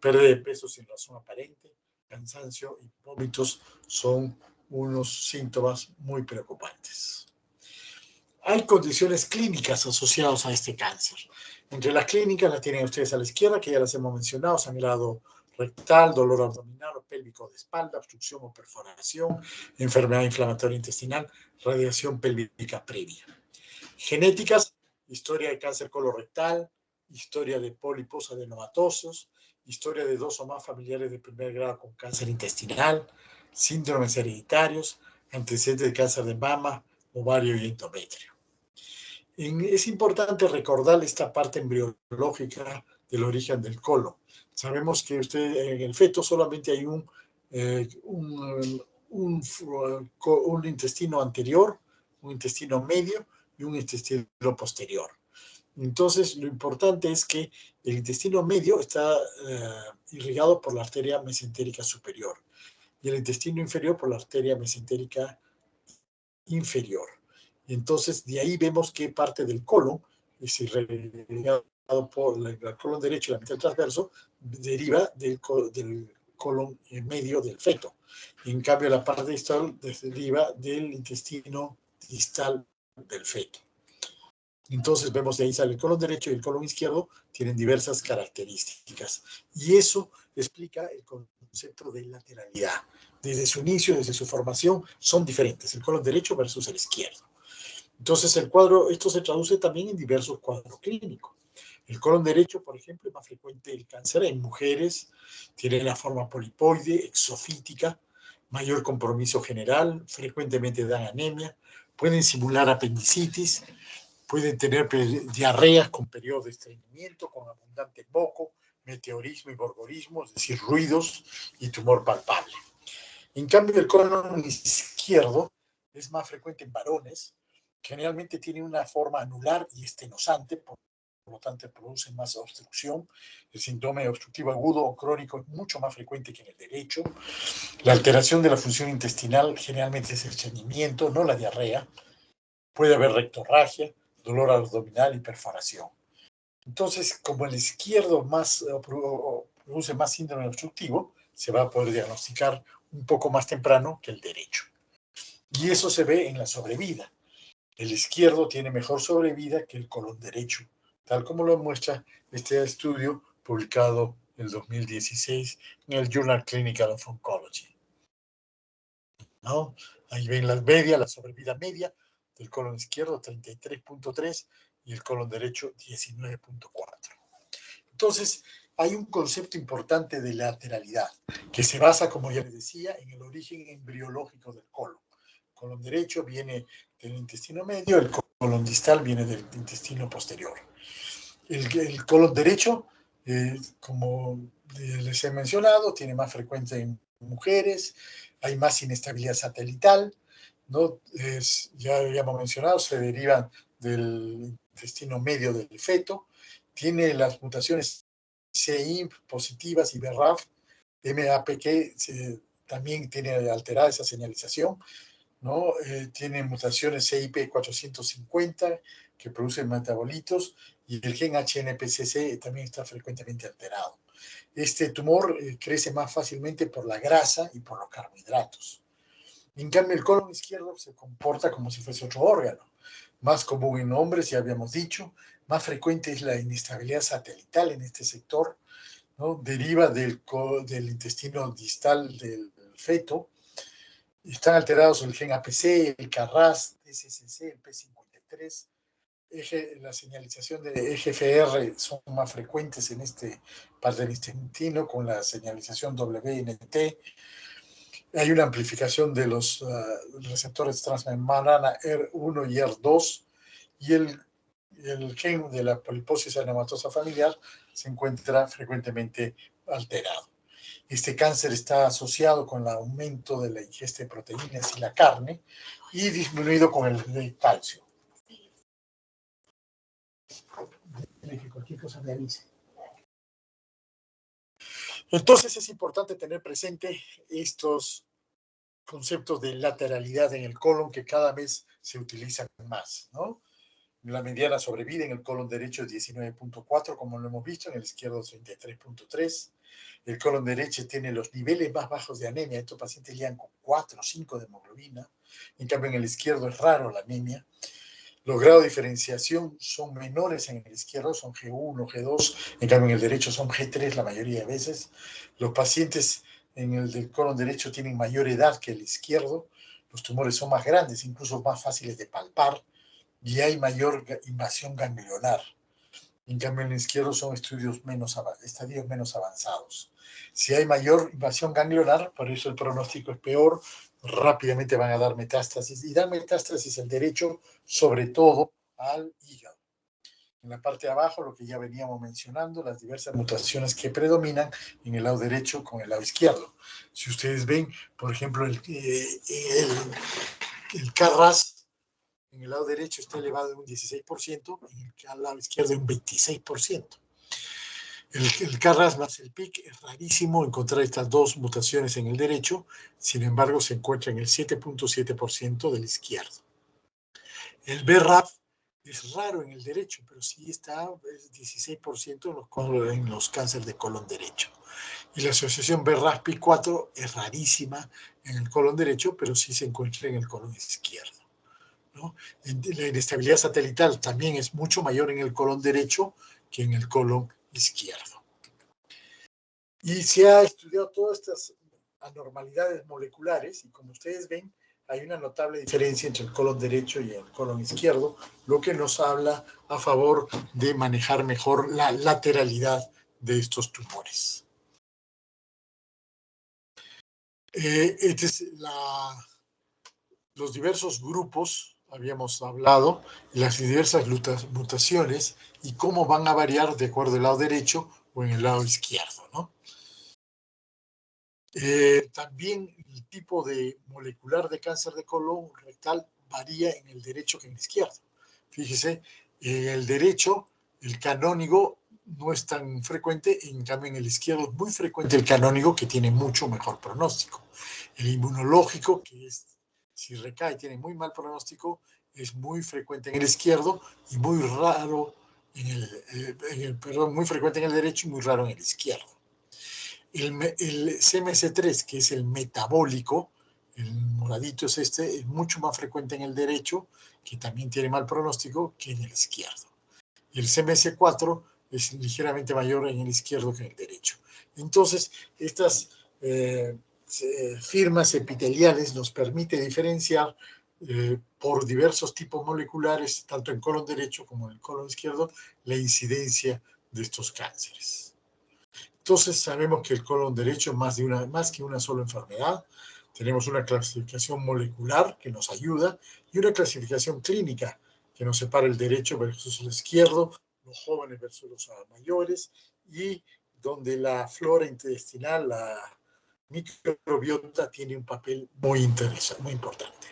pérdida de peso sin razón aparente, cansancio y vómitos son unos síntomas muy preocupantes. Hay condiciones clínicas asociadas a este cáncer. Entre las clínicas las tienen ustedes a la izquierda, que ya las hemos mencionado: sangrado rectal, dolor abdominal o pélvico de espalda, obstrucción o perforación, enfermedad inflamatoria intestinal, radiación pélvica previa. Genéticas: historia de cáncer colorectal, historia de pólipos adenomatosos, historia de 2 o más familiares de primer grado con cáncer intestinal, síndromes hereditarios, antecedentes de cáncer de mama, ovario y endometrio. Es importante recordar esta parte embriológica del origen del colon. Sabemos que en el feto solamente hay un intestino anterior, un intestino medio y un intestino posterior. Entonces, lo importante es que el intestino medio está irrigado por la arteria mesentérica superior y el intestino inferior por la arteria mesentérica inferior. Y entonces, de ahí vemos que parte del colon es irrigado por el colon derecho y la mitad transverso, deriva del colon medio del feto. Y en cambio, la parte distal deriva del intestino distal del feto. Entonces vemos de ahí sale el colon derecho y el colon izquierdo tienen diversas características. Y eso explica el concepto de lateralidad. Desde su inicio, desde su formación, son diferentes, el colon derecho versus el izquierdo. Entonces esto se traduce también en diversos cuadros clínicos. El colon derecho, por ejemplo, es más frecuente el cáncer en mujeres, tiene la forma polipoide, exofítica, mayor compromiso general, frecuentemente dan anemia, pueden simular apendicitis, pueden tener diarreas con periodos de estreñimiento, con abundante moco, meteorismo y borborismo, es decir, ruidos y tumor palpable. En cambio, el colon izquierdo es más frecuente en varones, generalmente tiene una forma anular y estenosante, por lo tanto produce más obstrucción. El síndrome obstructivo agudo o crónico es mucho más frecuente que en el derecho. La alteración de la función intestinal generalmente es el estreñimiento, no la diarrea. Puede haber rectorragia, dolor abdominal y perforación. Entonces, como el izquierdo produce más síndrome obstructivo, se va a poder diagnosticar un poco más temprano que el derecho. Y eso se ve en la sobrevida. El izquierdo tiene mejor sobrevida que el colon derecho, tal como lo muestra este estudio publicado en el 2016 en el Journal Clinical of Oncology. ¿No? Ahí ven la sobrevida media del colon izquierdo 33.3 y el colon derecho 19.4. Entonces, hay un concepto importante de lateralidad que se basa, como ya les decía, en el origen embriológico del colon. El colon derecho viene del intestino medio, el colon distal viene del intestino posterior. El colon derecho, como les he mencionado, tiene más frecuencia en mujeres, hay más inestabilidad satelital, ¿no? Ya habíamos mencionado, se derivan del intestino medio del feto, tiene las mutaciones CIMP positivas y BRAF, MAPK también tiene alterada esa señalización, ¿no? Tiene mutaciones CIP 450 que producen metabolitos y el gen HNPCC también está frecuentemente alterado. Este tumor crece más fácilmente por la grasa y por los carbohidratos. En cambio, el colon izquierdo se comporta como si fuese otro órgano. Más común en hombres, ya habíamos dicho, más frecuente es la inestabilidad satelital en este sector, ¿no? Deriva del intestino distal del feto. Están alterados el gen APC, el KRAS, SCC, el P53. La señalización de EGFR son más frecuentes en este parte del intestino con la señalización WNT. Hay una amplificación de los receptores transmembrana ER1 y ER2 y el gen de la poliposis anematosa familiar se encuentra frecuentemente alterado. Este cáncer está asociado con el aumento de la ingesta de proteínas y la carne y disminuido con el calcio. Que cualquier cosa me avise. Entonces es importante tener presente estos conceptos de lateralidad en el colon que cada vez se utilizan más, ¿no? La mediana sobrevida en el colon derecho es 19.4, como lo hemos visto, en el izquierdo 33.3. El colon derecho tiene los niveles más bajos de anemia. Estos pacientes llegan con 4 o 5 de hemoglobina. En cambio, en el izquierdo es raro la anemia. Los grados de diferenciación son menores en el izquierdo, son G1, G2. En cambio, en el derecho son G3 la mayoría de veces. Los pacientes en el del colon derecho tienen mayor edad que el izquierdo. Los tumores son más grandes, incluso más fáciles de palpar. Y hay mayor invasión ganglionar. En cambio, en el izquierdo son estadios menos avanzados. Si hay mayor invasión ganglionar, por eso el pronóstico es peor, rápidamente van a dar metástasis, y dan metástasis el derecho, sobre todo al hígado. En la parte de abajo, lo que ya veníamos mencionando, las diversas mutaciones que predominan en el lado derecho con el lado izquierdo. Si ustedes ven, por ejemplo, el KRAS en el lado derecho está elevado en un 16%, en el lado izquierdo en un 26%. El KRAS más el PIK es rarísimo encontrar estas dos mutaciones en el derecho, sin embargo se encuentra en el 7.7% del izquierdo. El BRAF es raro en el derecho, pero sí está el 16% en los cánceres de colon derecho. Y la asociación BRAF-PIK4 es rarísima en el colon derecho, pero sí se encuentra en el colon izquierdo, ¿no? La inestabilidad satelital también es mucho mayor en el colon derecho que en el colon izquierdo. Y se ha estudiado todas estas anormalidades moleculares y como ustedes ven, hay una notable diferencia entre el colon derecho y el colon izquierdo, lo que nos habla a favor de manejar mejor la lateralidad de estos tumores. Los diversos grupos, habíamos hablado, las diversas mutaciones y cómo van a variar de acuerdo al lado derecho o en el lado izquierdo, ¿no? También el tipo de molecular de cáncer de colon rectal varía en el derecho que en el izquierdo. Fíjese, en el derecho el canónigo no es tan frecuente, en cambio en el izquierdo es muy frecuente el canónigo, que tiene mucho mejor pronóstico. El inmunológico, que es, si recae, tiene muy mal pronóstico, es muy frecuente en el izquierdo y muy raro muy frecuente en el derecho y muy raro en el izquierdo. El CMC3, que es el metabólico, el moradito es mucho más frecuente en el derecho, que también tiene mal pronóstico, que en el izquierdo. Y el CMC4 es ligeramente mayor en el izquierdo que en el derecho. Entonces, estas firmas epiteliales nos permiten diferenciar por diversos tipos moleculares, tanto en colon derecho como en el colon izquierdo, la incidencia de estos cánceres. Entonces sabemos que el colon derecho es más que una sola enfermedad. Tenemos una clasificación molecular que nos ayuda y una clasificación clínica que nos separa el derecho versus el izquierdo, los jóvenes versus los mayores, y donde la flora intestinal, la microbiota, tiene un papel muy interesante, muy importante.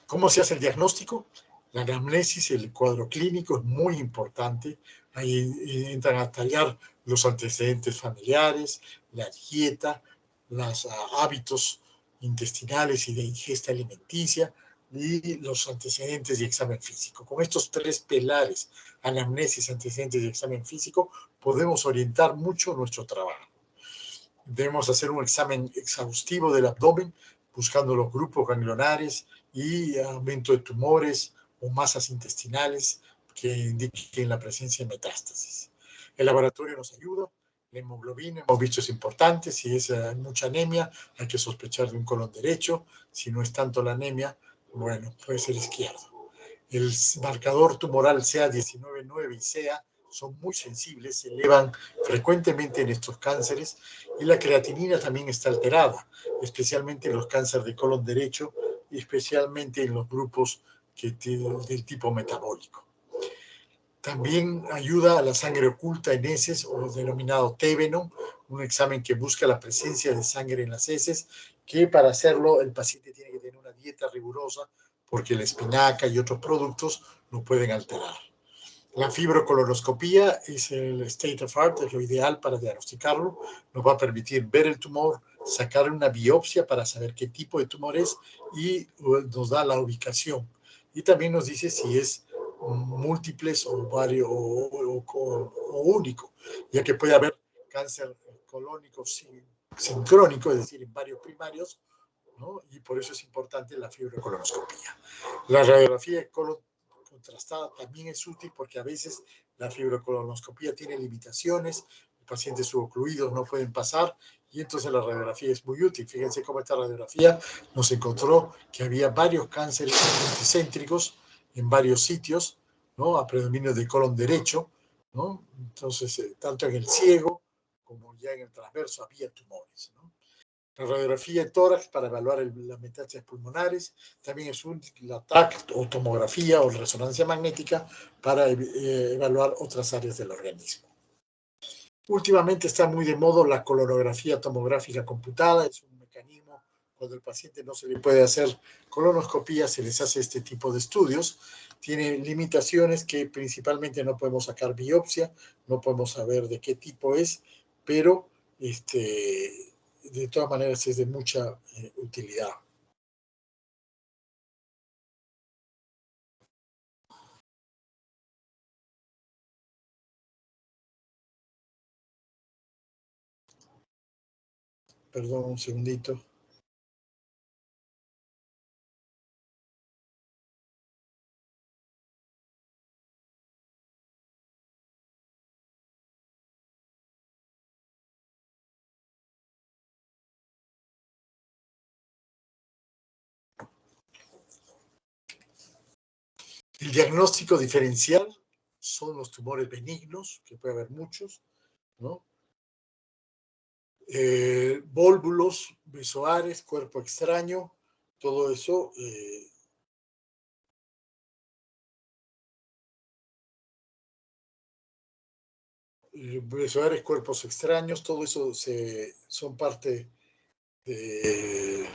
¿Cómo se hace el diagnóstico? La anamnesis, el cuadro clínico es muy importante. Ahí entran a tallar los antecedentes familiares, la dieta, los hábitos intestinales y de ingesta alimenticia y los antecedentes y examen físico. Con estos tres pilares, anamnesis, antecedentes y examen físico, podemos orientar mucho nuestro trabajo. Debemos hacer un examen exhaustivo del abdomen, buscando los grupos ganglionares y aumento de tumores o masas intestinales que indiquen la presencia de metástasis. El laboratorio nos ayuda. La hemoglobina, hemos visto, es importante. Si es mucha anemia, hay que sospechar de un colon derecho. Si no es tanto la anemia, bueno, puede ser izquierdo. El marcador tumoral CA19-9 y CA son muy sensibles, se elevan frecuentemente en estos cánceres, y la creatinina también está alterada, especialmente en los cánceres de colon derecho y especialmente en los grupos del tipo metabólico. También ayuda a la sangre oculta en heces, o denominado T-Venom, un examen que busca la presencia de sangre en las heces, que para hacerlo el paciente tiene que tener una dieta rigurosa, porque la espinaca y otros productos lo pueden alterar. La fibrocolonoscopía es el state of art, es lo ideal para diagnosticarlo. Nos va a permitir ver el tumor, sacar una biopsia para saber qué tipo de tumor es y nos da la ubicación. Y también nos dice si es múltiples o varios o único, ya que puede haber cáncer colónico sincrónico, es decir, en varios primarios, ¿no? Y por eso es importante la fibrocolonoscopía. La radiografía de colon contrastada también es útil, porque a veces la fibrocolonoscopía tiene limitaciones, los pacientes subocluidos no pueden pasar, y entonces la radiografía es muy útil. Fíjense cómo esta radiografía nos encontró que había varios cánceres multicéntricos en varios sitios, ¿no? A predominio de colon derecho, ¿no? Entonces, tanto en el ciego como ya en el transverso había tumores, ¿no? La radiografía de tórax para evaluar las metástasis pulmonares, también es la TAC o tomografía o resonancia magnética para evaluar otras áreas del organismo. Últimamente está muy de moda la colonografía tomográfica computada, es un mecanismo cuando el paciente no se le puede hacer colonoscopía, se les hace este tipo de estudios. Tiene limitaciones que principalmente no podemos sacar biopsia, no podemos saber de qué tipo es, pero de todas maneras es de mucha utilidad. Perdón, un segundito. El diagnóstico diferencial son los tumores benignos, que puede haber muchos, ¿no? Vólvulos, besoares, cuerpo extraño, todo eso besoares, cuerpos extraños, todo eso son parte de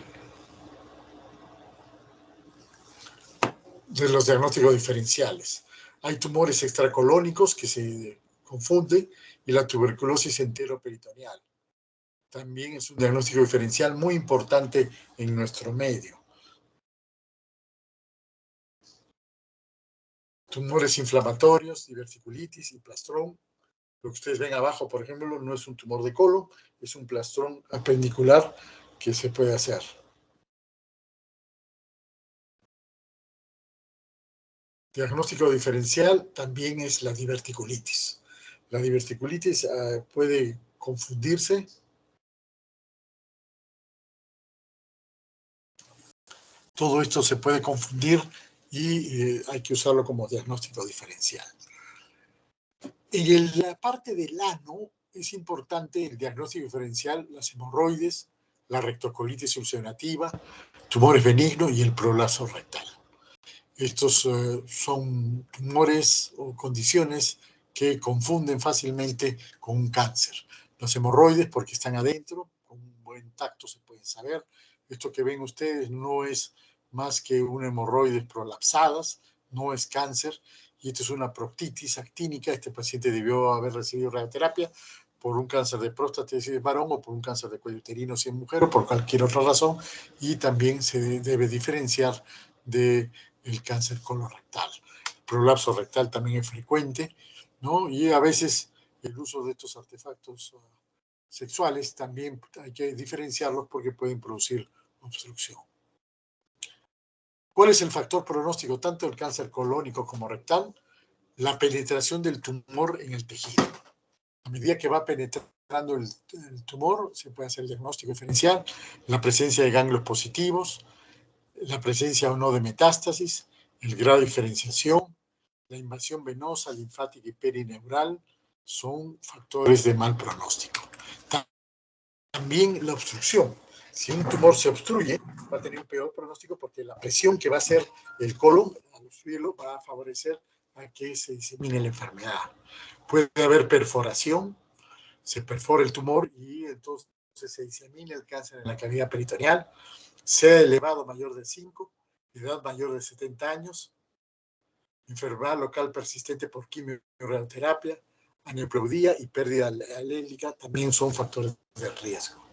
los diagnósticos diferenciales. Hay tumores extracolónicos que se confunden y la tuberculosis enteroperitoneal. También es un diagnóstico diferencial muy importante en nuestro medio. Tumores inflamatorios, diverticulitis y plastrón. Lo que ustedes ven abajo, por ejemplo, no es un tumor de colon, es un plastrón apendicular que se puede hacer. Diagnóstico diferencial también es la diverticulitis. La diverticulitis puede confundirse. Todo esto se puede confundir y hay que usarlo como diagnóstico diferencial. En la parte del ano es importante el diagnóstico diferencial, las hemorroides, la rectocolitis ulcerativa, tumores benignos y el prolapso rectal. Estos son tumores o condiciones que confunden fácilmente con un cáncer. Los hemorroides porque están adentro, con un buen tacto se pueden saber. Esto que ven ustedes no es más que un hemorroides prolapsadas, no es cáncer. Y esto es una proctitis actínica. Este paciente debió haber recibido radioterapia por un cáncer de próstata si es varón o por un cáncer de cuello uterino si es mujer o por cualquier otra razón. Y también se debe diferenciar de el cáncer colorectal. El prolapso rectal también es frecuente, ¿no? Y a veces el uso de estos artefactos sexuales también hay que diferenciarlos porque pueden producir obstrucción. ¿Cuál es el factor pronóstico tanto del cáncer colónico como rectal? La penetración del tumor en el tejido. A medida que va penetrando el tumor, se puede hacer el diagnóstico diferencial, la presencia de ganglios positivos, la presencia o no de metástasis, el grado de diferenciación, la invasión venosa, linfática y perineural son factores de mal pronóstico. También la obstrucción. Si un tumor se obstruye, va a tener un peor pronóstico porque la presión que va a hacer el colon al obstruirlo va a favorecer a que se disemine la enfermedad. Puede haber perforación, se perfora el tumor y entonces se disemina el cáncer en la cavidad peritoneal, sea elevado mayor de 5, edad mayor de 70 años, enfermedad local persistente por quimio-radioterapia, aneuploidía y pérdida alélica también son factores de riesgo.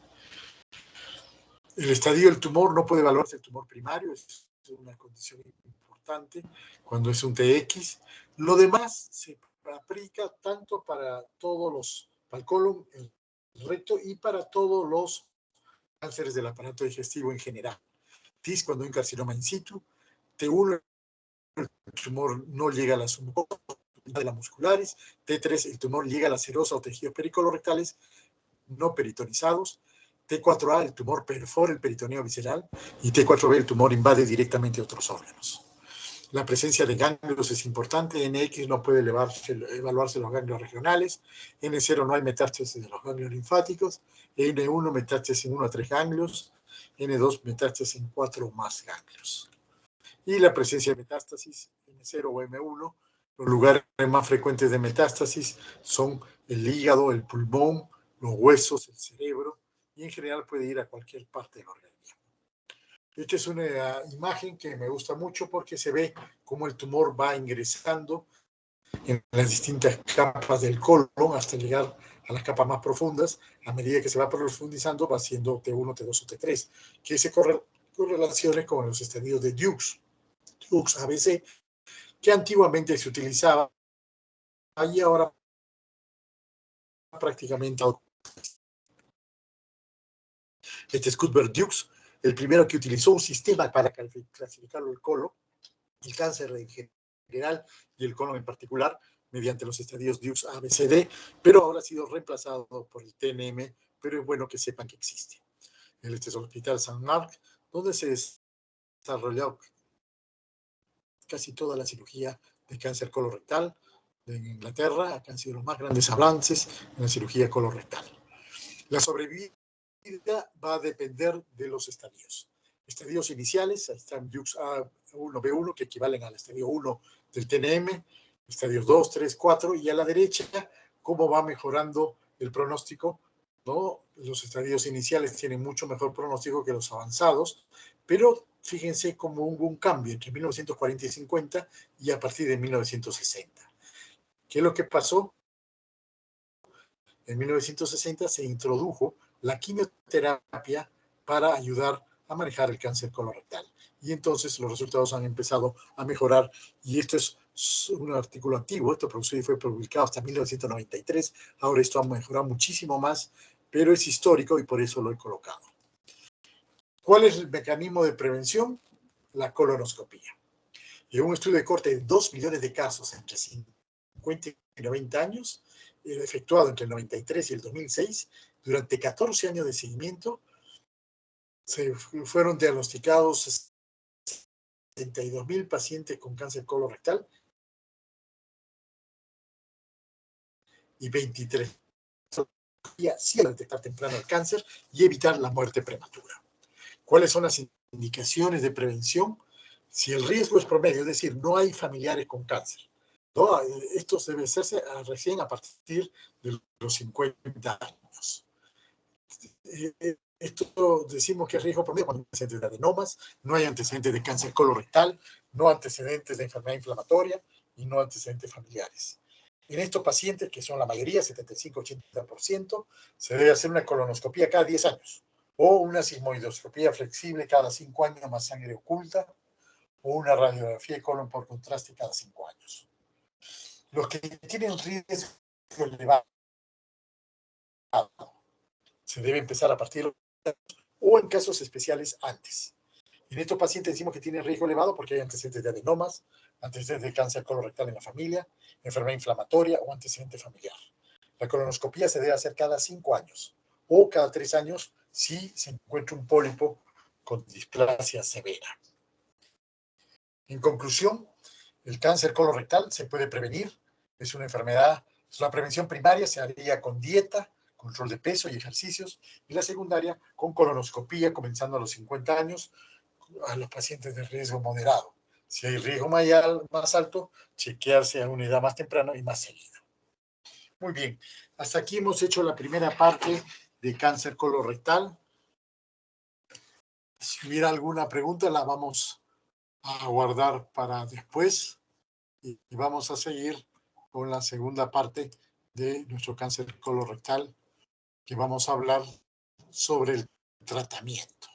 El estadio del tumor no puede evaluarse el tumor primario, es una condición importante cuando es un TX. Lo demás se aplica tanto para todos para el colon, el recto y para todos los cánceres del aparato digestivo en general. TIS cuando hay un carcinoma in situ, T1 el tumor no llega a las de las musculares, T3 el tumor llega a la serosa o tejidos pericolorectales no peritonizados, T4A el tumor perfora el peritoneo visceral y T4B el tumor invade directamente otros órganos. La presencia de ganglios es importante. NX no puede evaluarse los ganglios regionales. N0 no hay metástasis de los ganglios linfáticos. N1 metástasis en 1 a 3 ganglios. N2 metástasis en 4 o más ganglios. Y la presencia de metástasis N0 o M1, los lugares más frecuentes de metástasis son el hígado, el pulmón, los huesos, el cerebro, y en general puede ir a cualquier parte del organismo. Esta es una imagen que me gusta mucho porque se ve cómo el tumor va ingresando en las distintas capas del colon hasta llegar a las capas más profundas. A medida que se va profundizando, va siendo T1, T2 o T3, que se correlaciones con los estadios de Dukes ABC, que antiguamente se utilizaba y ahora prácticamente. Este es Cuthbert-Dukes, el primero que utilizó un sistema para clasificar el colon, el cáncer en general y el colon en particular, mediante los estadios Dukes ABCD, pero ahora ha sido reemplazado por el TNM, pero es bueno que sepan que existe. Este es el Hospital St. Mark, donde se desarrolló casi toda la cirugía de cáncer colorectal de Inglaterra. Acá han sido los más grandes avances en la cirugía colorectal. La sobrevida va a depender de los estadios. Estadios iniciales, están Dukes A1, B1, que equivalen al estadio 1 del TNM, estadios 2, 3, 4, y a la derecha, cómo va mejorando el pronóstico, ¿no? Los estadios iniciales tienen mucho mejor pronóstico que los avanzados, pero fíjense cómo hubo un cambio entre 1940 y 50 y a partir de 1960. ¿Qué es lo que pasó? En 1960 se introdujo la quimioterapia para ayudar a manejar el cáncer colorectal. Y entonces los resultados han empezado a mejorar. Y esto es un artículo antiguo, esto fue publicado hasta 1993. Ahora esto ha mejorado muchísimo más, pero es histórico y por eso lo he colocado. ¿Cuál es el mecanismo de prevención? La colonoscopía. En un estudio de corte de 2 millones de casos entre 50 y 90 años, efectuado entre el 93 y el 2006, durante 14 años de seguimiento, se fueron diagnosticados 62,000 pacientes con cáncer colorectal y 23 sí detectar temprano el cáncer y evitar la muerte prematura. ¿Cuáles son las indicaciones de prevención? Si el riesgo es promedio, es decir, no hay familiares con cáncer, ¿no? Esto debe hacerse recién a partir de los 50 años. Esto decimos que es riesgo promedio cuando hay antecedentes de adenomas, no hay antecedentes de cáncer colorectal, no antecedentes de enfermedad inflamatoria y no antecedentes familiares. En estos pacientes, que son la mayoría, 75-80%, se debe hacer una colonoscopia cada 10 años o una sigmoidoscopia flexible cada 5 años más sangre oculta o una radiografía de colon por contraste cada 5 años. Los que tienen riesgo elevado se debe empezar a partir de o en casos especiales antes. En estos pacientes decimos que tienen riesgo elevado porque hay antecedentes de adenomas, antecedentes de cáncer colorectal en la familia, enfermedad inflamatoria o antecedente familiar. La colonoscopia se debe hacer cada 5 años o cada 3 años si se encuentra un pólipo con displasia severa. En conclusión, el cáncer colorectal se puede prevenir, es una enfermedad, la prevención primaria se haría con dieta, control de peso y ejercicios, y la secundaria con colonoscopia comenzando a los 50 años a los pacientes de riesgo moderado. Si hay riesgo más alto, chequearse a una edad más temprana y más seguido. Muy bien, hasta aquí hemos hecho la primera parte de cáncer colorectal. Si hubiera alguna pregunta, la vamos a guardar para después y vamos a seguir con la segunda parte de nuestro cáncer colorectal, que vamos a hablar sobre el tratamiento.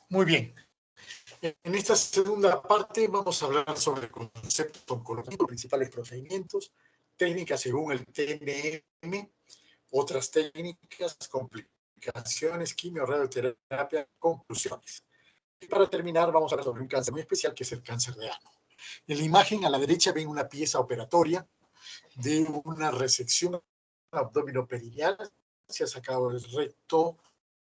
Muy bien. En esta segunda parte vamos a hablar sobre el concepto oncológico, principales procedimientos, técnicas según el TNM, otras técnicas, complicaciones, quimio, radioterapia, conclusiones. Y para terminar vamos a hablar sobre un cáncer muy especial que es el cáncer de ano. En la imagen a la derecha ven una pieza operatoria de una resección abdominoperineal. Se ha sacado el recto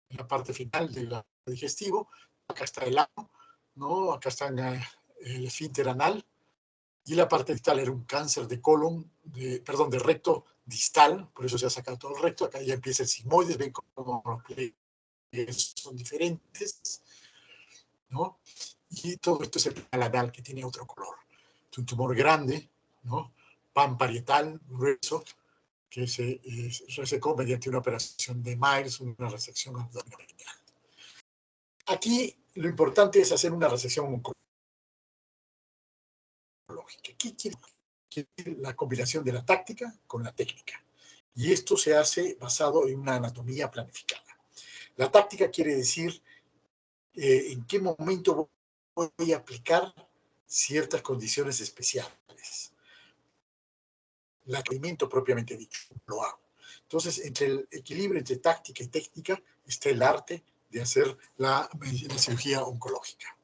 en la parte final del digestivo. Acá está el ano, ¿no? Acá está el esfínter anal. Y la parte distal era un cáncer de colon, de recto distal, por eso se ha sacado todo el recto. Acá ya empieza el sigmoides, ven cómo los pliegues son diferentes, ¿no? Y todo esto es el canal anal, que tiene otro color. Es un tumor grande, ¿no? Panparietal, grueso, que se resecó mediante una operación de Myers, una resección abdominoperineal. Aquí lo importante es hacer una resección oncológica. ¿Qué quiere decir? La combinación de la táctica con la técnica. Y esto se hace basado en una anatomía planificada. La táctica quiere decir en qué momento voy a aplicar ciertas condiciones especiales. El alimento propiamente dicho, lo hago. Entonces, entre el equilibrio entre táctica y técnica está el arte de hacer la cirugía oncológica.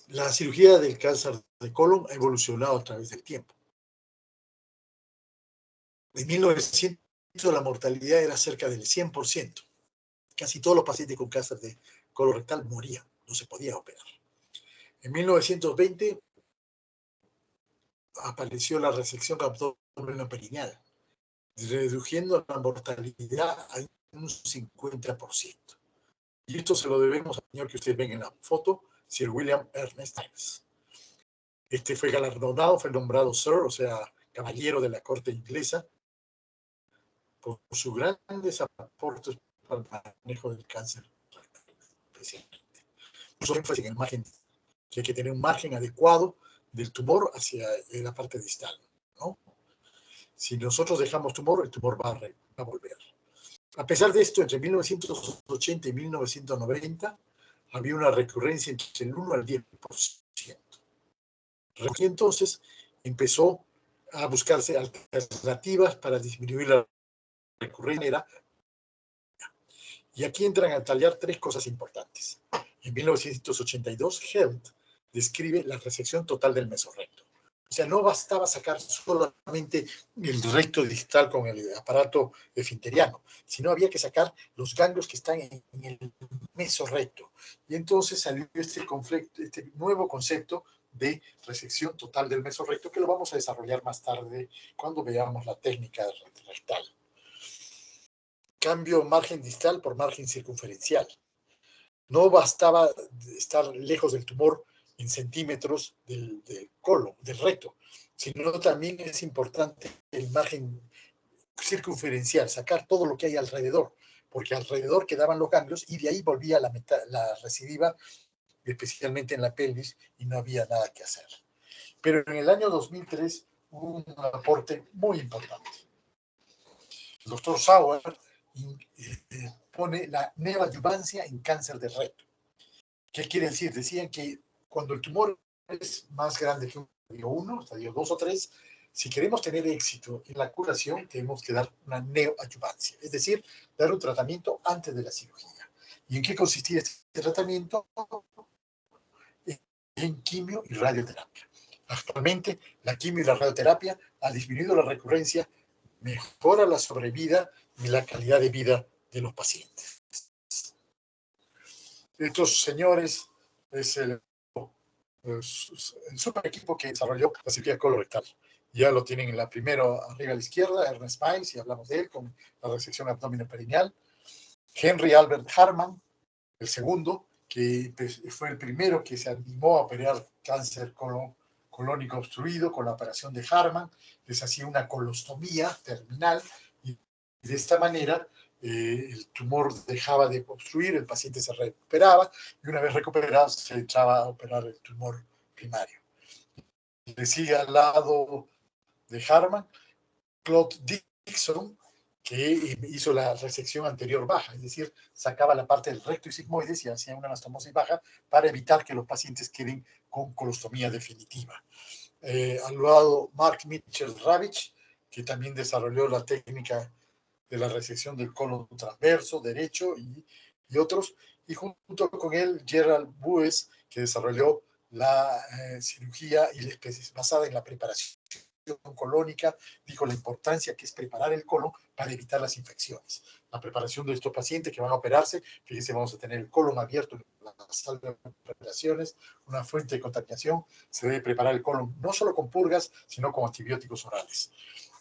La cirugía del cáncer de colon ha evolucionado a través del tiempo. En 1900 la mortalidad era cerca del 100%. Casi todos los pacientes con cáncer de colorectal morían, no se podía operar. En 1920 apareció la resección abdominoperineal, reduciendo la mortalidad a un 50%. Y esto se lo debemos al señor que ustedes ven en la foto, Sir William Ernest Times. Este fue galardonado, fue nombrado Sir, o sea, caballero de la corte inglesa, por sus grandes aportes para el manejo del cáncer, especialmente. Puso énfasis en el margen, que hay que tener un margen adecuado del tumor hacia la parte distal, ¿no? Si nosotros dejamos tumor, el tumor va a volver. A pesar de esto, entre 1980 y 1990 había una recurrencia entre el 1 al 10%. Y entonces empezó a buscarse alternativas para disminuir la recurrencia. Y aquí entran a tallar tres cosas importantes. En 1982, Held describe la resección total del mesorrecto. O sea, no bastaba sacar solamente el recto distal con el aparato esfinteriano, sino había que sacar los ganglios que están en el mesorrecto. Y entonces salió este nuevo concepto de resección total del mesorrecto, que lo vamos a desarrollar más tarde cuando veamos la técnica rectal. Cambio margen distal por margen circunferencial. No bastaba estar lejos del tumor en centímetros del colon, del recto, sino también es importante el margen circunferencial, sacar todo lo que hay alrededor, porque alrededor quedaban los ganglios y de ahí volvía la recidiva, especialmente en la pelvis, y no había nada que hacer. Pero en el año 2003 hubo un aporte muy importante. El doctor Sauer pone la neoadyuvancia en cáncer de recto. ¿Qué quiere decir? Decían que cuando el tumor es más grande que un estadio 1, estadio 2 o 3, si queremos tener éxito en la curación, tenemos que dar una neoadyuvancia, es decir, dar un tratamiento antes de la cirugía. ¿Y en qué consistía este tratamiento? En quimio y radioterapia. Actualmente, la quimio y la radioterapia ha disminuido la recurrencia, mejora la sobrevida y la calidad de vida de los pacientes. Estos señores es el super equipo que desarrolló la cirugía colorectal. Ya lo tienen en la primera arriba a la izquierda, Ernest Miles, y hablamos de él con la resección abdominoperineal. Henry Albert Harman, el segundo, que fue el primero que se animó a operar cáncer colónico obstruido con la operación de Harman. Les hacía una colostomía terminal y de esta manera el tumor dejaba de obstruir, el paciente se recuperaba y una vez recuperado se echaba a operar el tumor primario. Le sigue al lado de Harman Claude Dixon, que hizo la resección anterior baja, es decir, sacaba la parte del recto y sigmoides y hacía una anastomosis baja para evitar que los pacientes queden con colostomía definitiva. Al lado, Mark Mitchell Ravitch, que también desarrolló la técnica de la resección del colon transverso, derecho y otros, y junto con él Gerald Bues, que desarrolló la cirugía y la basada en la preparación colónica, dijo la importancia que es preparar el colon para evitar las infecciones. La preparación de estos pacientes que van a operarse, fíjense, vamos a tener el colon abierto en la sala de operaciones, una fuente de contaminación, se debe preparar el colon no solo con purgas, sino con antibióticos orales.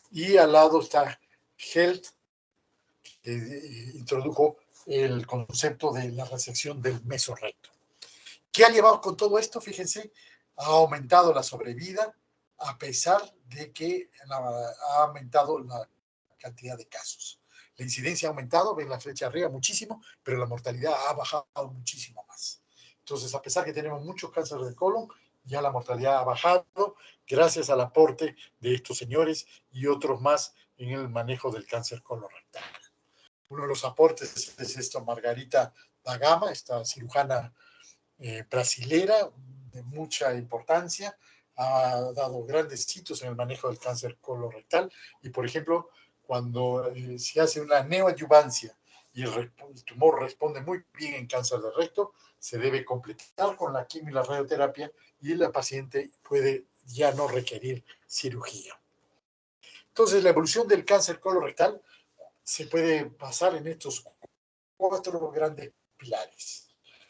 Y al lado está Health, que introdujo el concepto de la resección del mesorrecto. ¿Qué ha llevado con todo esto? Fíjense, ha aumentado la sobrevida a pesar de que ha aumentado la cantidad de casos. La incidencia ha aumentado, ven la flecha arriba, muchísimo, pero la mortalidad ha bajado muchísimo más. Entonces, a pesar que tenemos muchos cánceres de colon, ya la mortalidad ha bajado gracias al aporte de estos señores y otros más en el manejo del cáncer colorectal. Uno de los aportes es esto, Margarita da Gama, esta cirujana brasilera de mucha importancia, ha dado grandes hitos en el manejo del cáncer colorectal y, por ejemplo, cuando se hace una neoadyuvancia y el tumor responde muy bien en cáncer de recto, se debe completar con la quimio y la radioterapia y la paciente puede ya no requerir cirugía. Entonces, la evolución del cáncer colorectal se puede basar en estos 4 grandes pilares: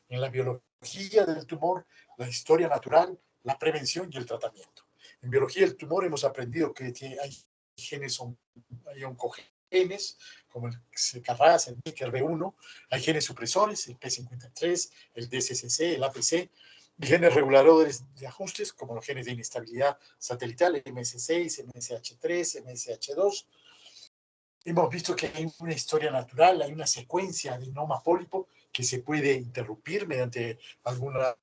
en la biología del tumor, la historia natural, la prevención y el tratamiento. En biología del tumor hemos aprendido que hay genes, hay oncogenes, como el CKRAS, el BCR-B1, hay genes supresores, el P53, el DCCC, el APC, y genes reguladores de ajustes, como los genes de inestabilidad satelital, MS6, MSH3, MSH2. Hemos visto que hay una historia natural, hay una secuencia de adenoma pólipo que se puede interrumpir mediante alguna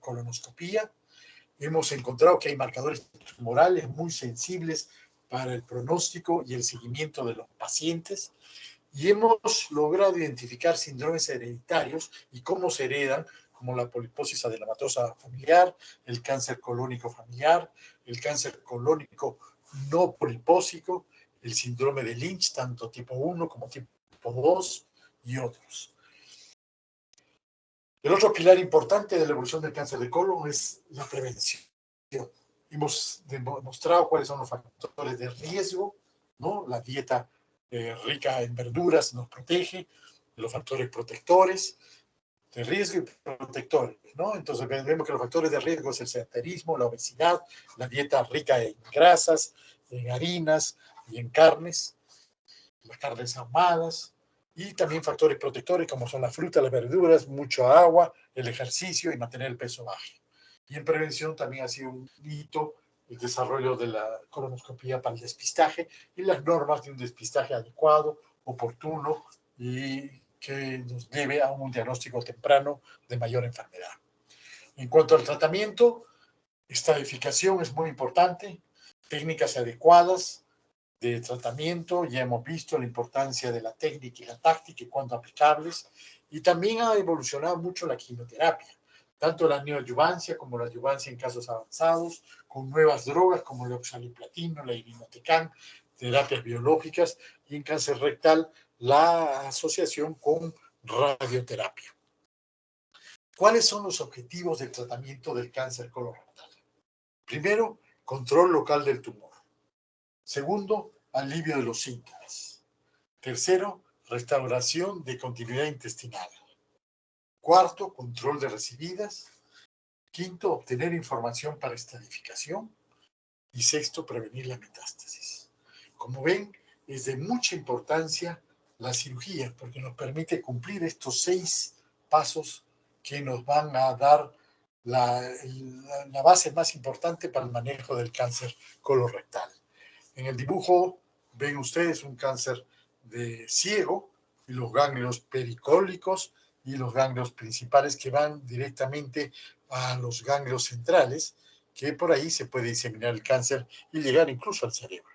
colonoscopía. Hemos encontrado que hay marcadores tumorales muy sensibles para el pronóstico y el seguimiento de los pacientes. Y hemos logrado identificar síndromes hereditarios y cómo se heredan, como la poliposis adenomatosa familiar, el cáncer colónico familiar, el cáncer colónico no polipósico, el síndrome de Lynch, tanto tipo 1 como tipo 2 y otros. El otro pilar importante de la evolución del cáncer de colon es la prevención. Hemos demostrado cuáles son los factores de riesgo, ¿no? La dieta rica en verduras nos protege, los factores protectores de riesgo y protectores, ¿no? Entonces vemos que los factores de riesgo es el sedentarismo, la obesidad, la dieta rica en grasas, en harinas y en carnes, las carnes ahumadas, y también factores protectores como son la fruta, las verduras, mucho agua, el ejercicio y mantener el peso bajo. Y en prevención también ha sido un hito el desarrollo de la colonoscopía para el despistaje y las normas de un despistaje adecuado, oportuno y que nos debe a un diagnóstico temprano de mayor enfermedad. En cuanto al tratamiento, estadificación es muy importante, técnicas adecuadas de tratamiento, ya hemos visto la importancia de la técnica y la táctica y cuándo aplicables, y también ha evolucionado mucho la quimioterapia, tanto la neoadyuvancia como la adyuvancia en casos avanzados, con nuevas drogas como el oxaliplatino, la irinotecan, terapias biológicas, y en cáncer rectal la asociación con radioterapia. ¿Cuáles son los objetivos del tratamiento del cáncer colorectal? Primero, control local del tumor. Segundo, alivio de los síntomas. Tercero, restauración de continuidad intestinal. Cuarto, control de recididas. Quinto, obtener información para estadificación. Y sexto, prevenir la metástasis. Como ven, es de mucha importancia la cirugía porque nos permite cumplir estos 6 pasos que nos van a dar la base más importante para el manejo del cáncer colorectal. En el dibujo ven ustedes un cáncer de ciego y los ganglios pericólicos y los ganglios principales que van directamente a los ganglios centrales, que por ahí se puede diseminar el cáncer y llegar incluso al cerebro.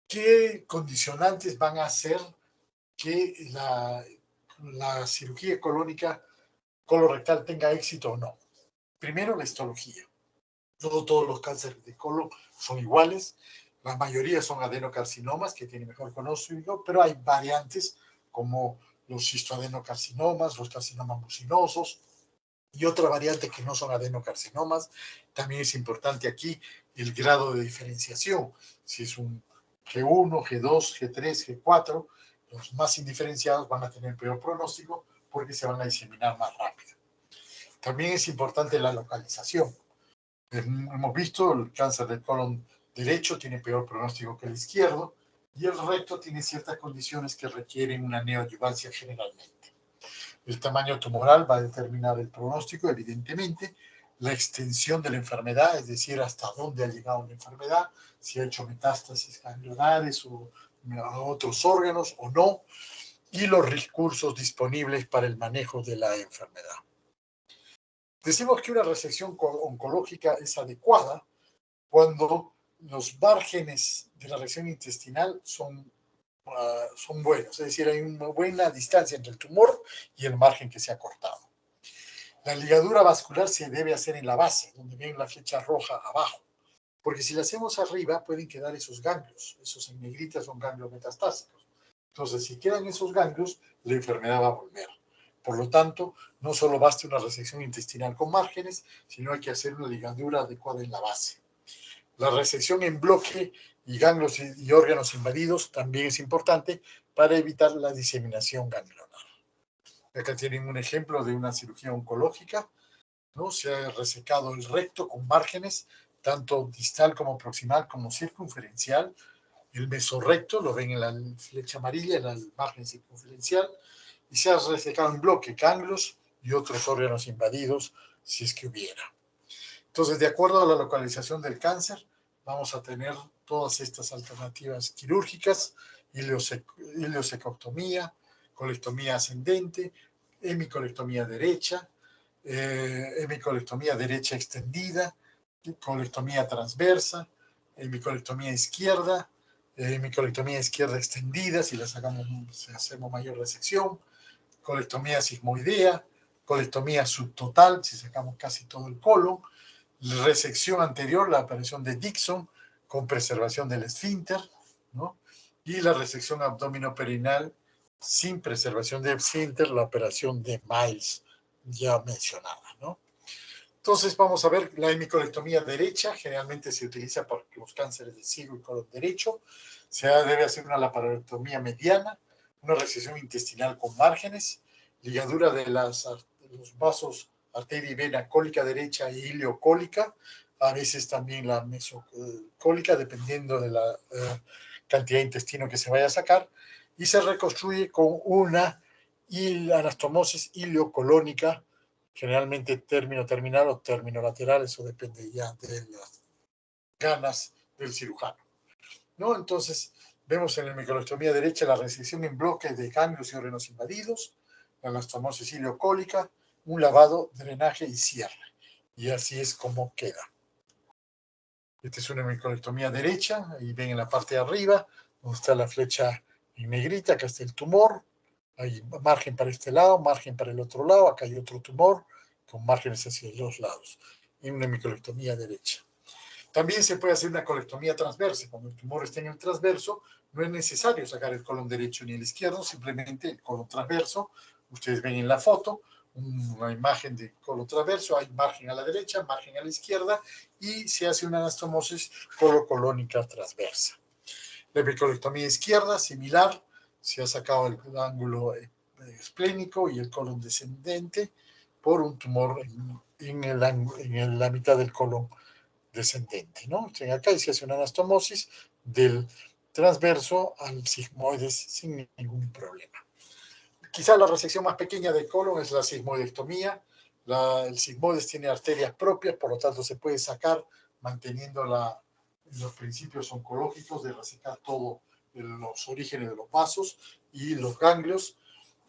¿Qué condicionantes van a hacer que la cirugía colónica colorectal tenga éxito o no? Primero, la histología. No todos los cánceres de colon son iguales. La mayoría son adenocarcinomas, que tienen mejor pronóstico, pero hay variantes como los histoadenocarcinomas, los carcinomas mucinosos y otra variante que no son adenocarcinomas. También es importante aquí el grado de diferenciación. Si es un G1, G2, G3, G4, los más indiferenciados van a tener peor pronóstico porque se van a diseminar más rápido. También es importante la localización. Hemos visto el cáncer del colon derecho tiene peor pronóstico que el izquierdo y el recto tiene ciertas condiciones que requieren una neoadyuvancia generalmente. El tamaño tumoral va a determinar el pronóstico, evidentemente, la extensión de la enfermedad, es decir, hasta dónde ha llegado la enfermedad, si ha hecho metástasis ganglionares o a otros órganos o no, y los recursos disponibles para el manejo de la enfermedad. Decimos que una resección oncológica es adecuada cuando los márgenes de la región intestinal son buenos, es decir, hay una buena distancia entre el tumor y el margen que se ha cortado. La ligadura vascular se debe hacer en la base, donde ven la flecha roja abajo, porque si la hacemos arriba pueden quedar esos ganglios, esos en negrita son ganglios metastásicos. Entonces, si quedan esos ganglios, la enfermedad va a volver. Por lo tanto, no solo basta una resección intestinal con márgenes, sino hay que hacer una ligadura adecuada en la base. La resección en bloque y ganglios y órganos invadidos también es importante para evitar la diseminación ganglionar. Acá tienen un ejemplo de una cirugía oncológica, ¿no? Se ha resecado el recto con márgenes, tanto distal como proximal como circunferencial. El mesorrecto, lo ven en la flecha amarilla, en el margen circunferencial, y se ha resecado en bloque ganglios y otros órganos invadidos, si es que hubiera. Entonces, de acuerdo a la localización del cáncer, vamos a tener todas estas alternativas quirúrgicas: ileosecoctomía, colectomía ascendente, hemicolectomía derecha, hemicolectomía derecha extendida, colectomía transversa, hemicolectomía izquierda, hemicolectomía izquierda extendida, si si hacemos mayor resección, colectomía sigmoidea, colectomía subtotal, si sacamos casi todo el colon, resección anterior, la operación de Dixon, con preservación del esfínter, ¿no? Y la resección abdominoperinal sin preservación del esfínter, la operación de Miles, ya mencionada, ¿no? Entonces vamos a ver la hemicolectomía derecha, generalmente se utiliza para los cánceres de ciego y colon derecho. Se debe hacer una laparotomía mediana, una resección intestinal con márgenes, ligadura de los vasos arteria y vena cólica derecha e ileocólica, a veces también la mesocólica, dependiendo de la cantidad de intestino que se vaya a sacar, y se reconstruye con una anastomosis ileocolónica, generalmente término terminal o término lateral, eso depende ya de las ganas del cirujano, ¿no? Entonces, vemos en la microlectomía derecha la resección en bloque de ganglios y órganos invadidos, la anastomosis ileocólica, un lavado, drenaje y cierre. Y así es como queda. Esta es una microlectomía derecha, ahí ven en la parte de arriba, donde está la flecha en negrita, acá está el tumor, hay margen para este lado, margen para el otro lado, acá hay otro tumor, con márgenes hacia los dos lados, y una microlectomía derecha. También se puede hacer una colectomía transversa. Cuando el tumor está en el transverso, no es necesario sacar el colon derecho ni el izquierdo, simplemente el colon transverso. Ustedes ven en la foto una imagen de colon transverso, hay margen a la derecha, margen a la izquierda, y se hace una anastomosis colocolónica transversa. La epicolectomía izquierda, similar, se ha sacado el ángulo esplénico y el colon descendente por un tumor en la mitad del colon descendente, ¿no? Entonces, acá se hace una anastomosis del transverso al sigmoides sin ningún problema. Quizá la resección más pequeña del colon es la sigmoidectomía. El sigmoides tiene arterias propias, por lo tanto se puede sacar manteniendo los principios oncológicos de resecar todo los orígenes de los vasos y los ganglios,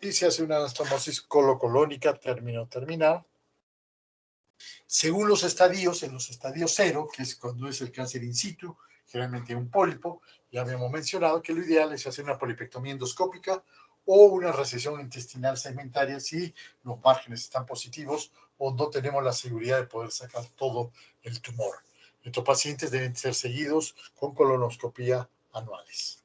y se hace una anastomosis colocolónica término terminal. Según los estadios, en los estadios 0, que es cuando es el cáncer in situ, generalmente un pólipo. Ya habíamos mencionado que lo ideal es hacer una polipectomía endoscópica o una resección intestinal segmentaria si los márgenes están positivos o no tenemos la seguridad de poder sacar todo el tumor. Estos pacientes deben ser seguidos con colonoscopía anuales.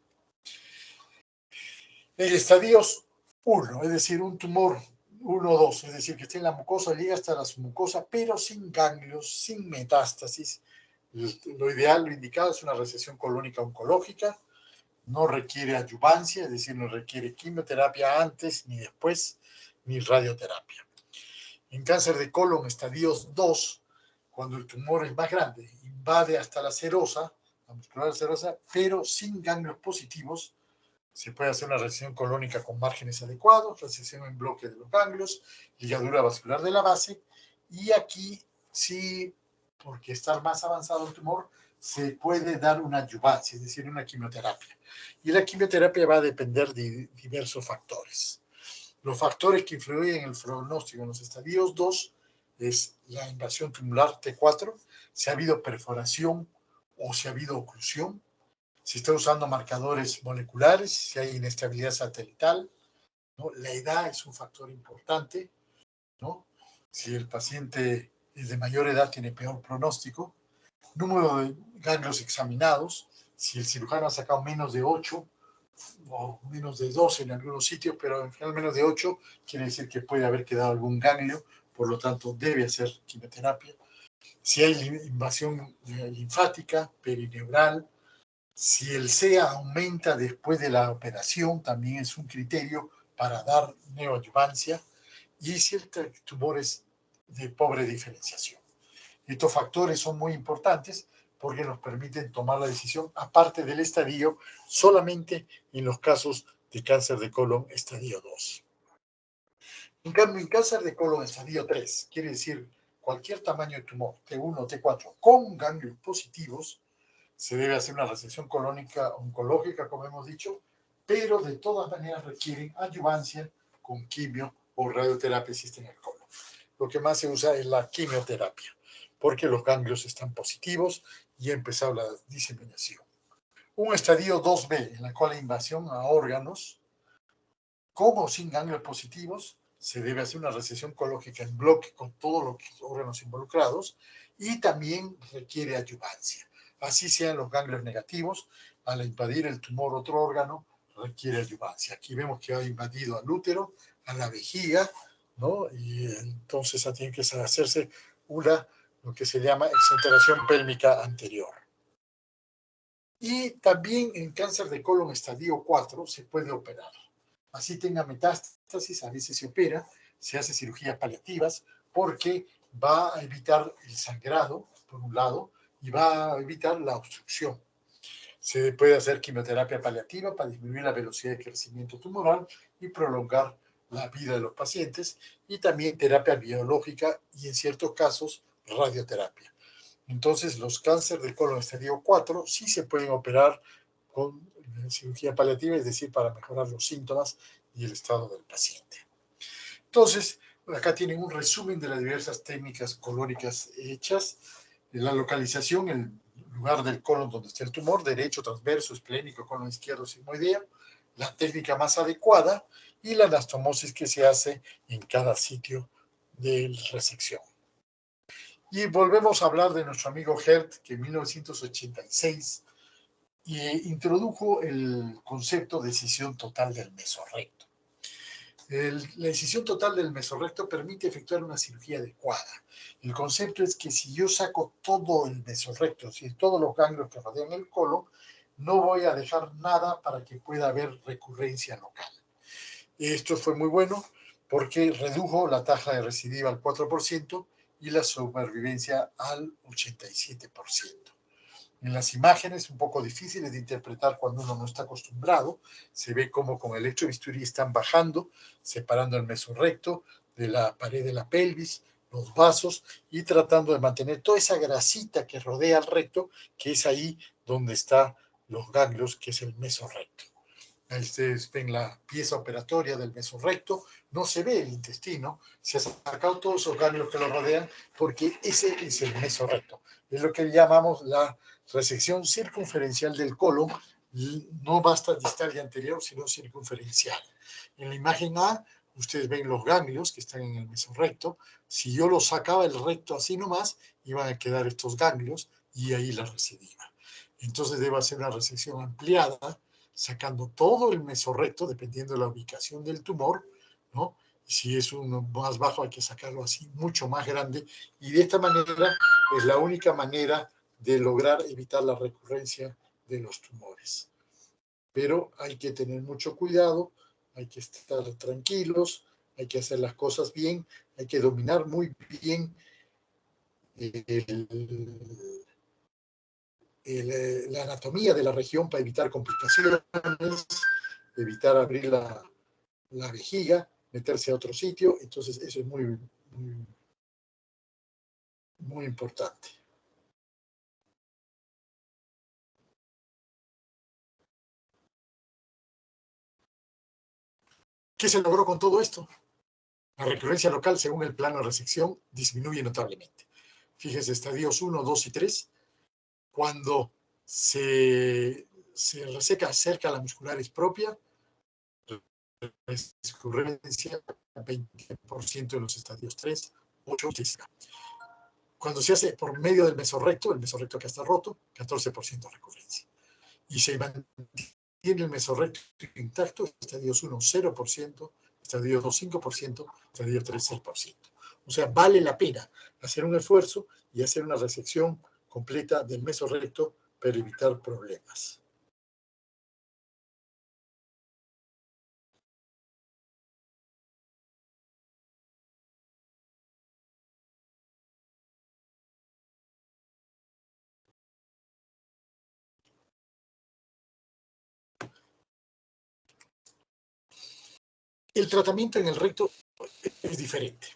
En estadios 1, es decir, un tumor 1 o 2, es decir, que esté en la mucosa, llega hasta la submucosa, pero sin ganglios, sin metástasis. Lo ideal, lo indicado es una resección colónica oncológica, no requiere adyuvancia, es decir, no requiere quimioterapia antes ni después, ni radioterapia. En cáncer de colon, estadios 2, cuando el tumor es más grande, invade hasta la serosa, la muscular serosa, pero sin ganglios positivos, se puede hacer una resección colónica con márgenes adecuados, resección en bloque de los ganglios, ligadura vascular de la base, y aquí sí, porque está más avanzado el tumor, se puede dar una adyuvancia, es decir, una quimioterapia. Y la quimioterapia va a depender de diversos factores. Los factores que influyen en el pronóstico en los estadios 2 es la invasión tumoral T4, si ha habido perforación o si ha habido oclusión, si está usando marcadores moleculares, si hay inestabilidad satelital, ¿no? La edad es un factor importante, ¿no? Si el paciente es de mayor edad, tiene peor pronóstico. Número de ganglios examinados, si el cirujano ha sacado menos de 8 o menos de 12 en algunos sitios, pero en general menos de 8, quiere decir que puede haber quedado algún ganglio, por lo tanto debe hacer quimioterapia. Si hay invasión linfática, perineural, si el CEA aumenta después de la operación, también es un criterio para dar neoadyuvancia, y si el tumor es de pobre diferenciación. Estos factores son muy importantes porque nos permiten tomar la decisión, aparte del estadio, solamente en los casos de cáncer de colon estadio 2. En cambio, en cáncer de colon estadio 3, quiere decir cualquier tamaño de tumor, T1 o T4, con ganglios positivos, se debe hacer una resección colónica oncológica, como hemos dicho, pero de todas maneras requieren adyuvancia con quimio o radioterapia si está en el colon. Lo que más se usa es la quimioterapia, porque los ganglios están positivos y ha empezado la diseminación. Un estadio 2B, en la cual la invasión a órganos, como sin ganglios positivos, se debe hacer una resección oncológica en bloque con todos los órganos involucrados y también requiere adyuvancia. Así sean los ganglios negativos, al invadir el tumor otro órgano, requiere adyuvancia. Aquí vemos que ha invadido al útero, a la vejiga, ¿no? Y entonces tiene que hacerse lo que se llama exenteración pélvica anterior. Y también en cáncer de colon estadio 4 se puede operar. Así tenga metástasis, a veces se opera, se hace cirugías paliativas porque va a evitar el sangrado, por un lado, y va a evitar la obstrucción. Se puede hacer quimioterapia paliativa para disminuir la velocidad de crecimiento tumoral y prolongar la vida de los pacientes, y también terapia biológica y en ciertos casos radioterapia. Entonces, los cánceres de colon estadio 4 sí se pueden operar con cirugía paliativa, es decir, para mejorar los síntomas y el estado del paciente. Entonces, acá tienen un resumen de las diversas técnicas colónicas hechas. La localización, el lugar del colon donde está el tumor, derecho, transverso, esplénico, colon izquierdo, sigmoideo, la técnica más adecuada y la anastomosis que se hace en cada sitio de resección. Y volvemos a hablar de nuestro amigo Hert, que en 1986 introdujo el concepto de decisión total del mesorrecto. La decisión total del mesorrecto permite efectuar una cirugía adecuada. El concepto es que si yo saco todo el mesorrecto, es decir, todos los ganglios que rodean el colon, no voy a dejar nada para que pueda haber recurrencia local. Esto fue muy bueno porque redujo la tasa de recidiva al 4% y la supervivencia al 87%. En las imágenes, un poco difíciles de interpretar cuando uno no está acostumbrado, se ve como con el electrobisturí están bajando, separando el mesorrecto de la pared de la pelvis, los vasos, y tratando de mantener toda esa grasita que rodea el recto, que es ahí donde están los ganglios, que es el mesorrecto. Ahí ustedes ven la pieza operatoria del mesorrecto, no se ve el intestino, se ha sacado todos esos ganglios que lo rodean, porque ese es el mesorrecto. Es lo que llamamos la resección circunferencial del colon, no basta distal y anterior, sino circunferencial. En la imagen A, ustedes ven los ganglios que están en el mesorrecto. Si yo los sacaba el recto así nomás, iban a quedar estos ganglios y ahí la recidiva. Entonces debe hacer una resección ampliada, sacando todo el mesorrecto, dependiendo de la ubicación del tumor, ¿no? Y si es uno más bajo, hay que sacarlo así, mucho más grande. Y de esta manera es la única manera de lograr evitar la recurrencia de los tumores. Pero hay que tener mucho cuidado, hay que estar tranquilos, hay que hacer las cosas bien, hay que dominar muy bien la anatomía de la región para evitar complicaciones, evitar abrir la vejiga, meterse a otro sitio. Entonces eso es muy, muy, muy importante. ¿Qué se logró con todo esto? La recurrencia local, según el plano de resección, disminuye notablemente. Fíjese, estadios 1, 2 y 3, cuando se reseca cerca a la muscularis propia, recurrencia 20% de los estadios 3, 8 y 6. Cuando se hace por medio del mesorrecto, el mesorrecto que está roto, 14% de recurrencia. Y se mantiene el mesorrecto intacto, estadios 1, 0%, estadio 2, 5%, estadio 3, 6%. O sea, vale la pena hacer un esfuerzo y hacer una resección completa del mesorrecto para evitar problemas. El tratamiento en el recto es diferente,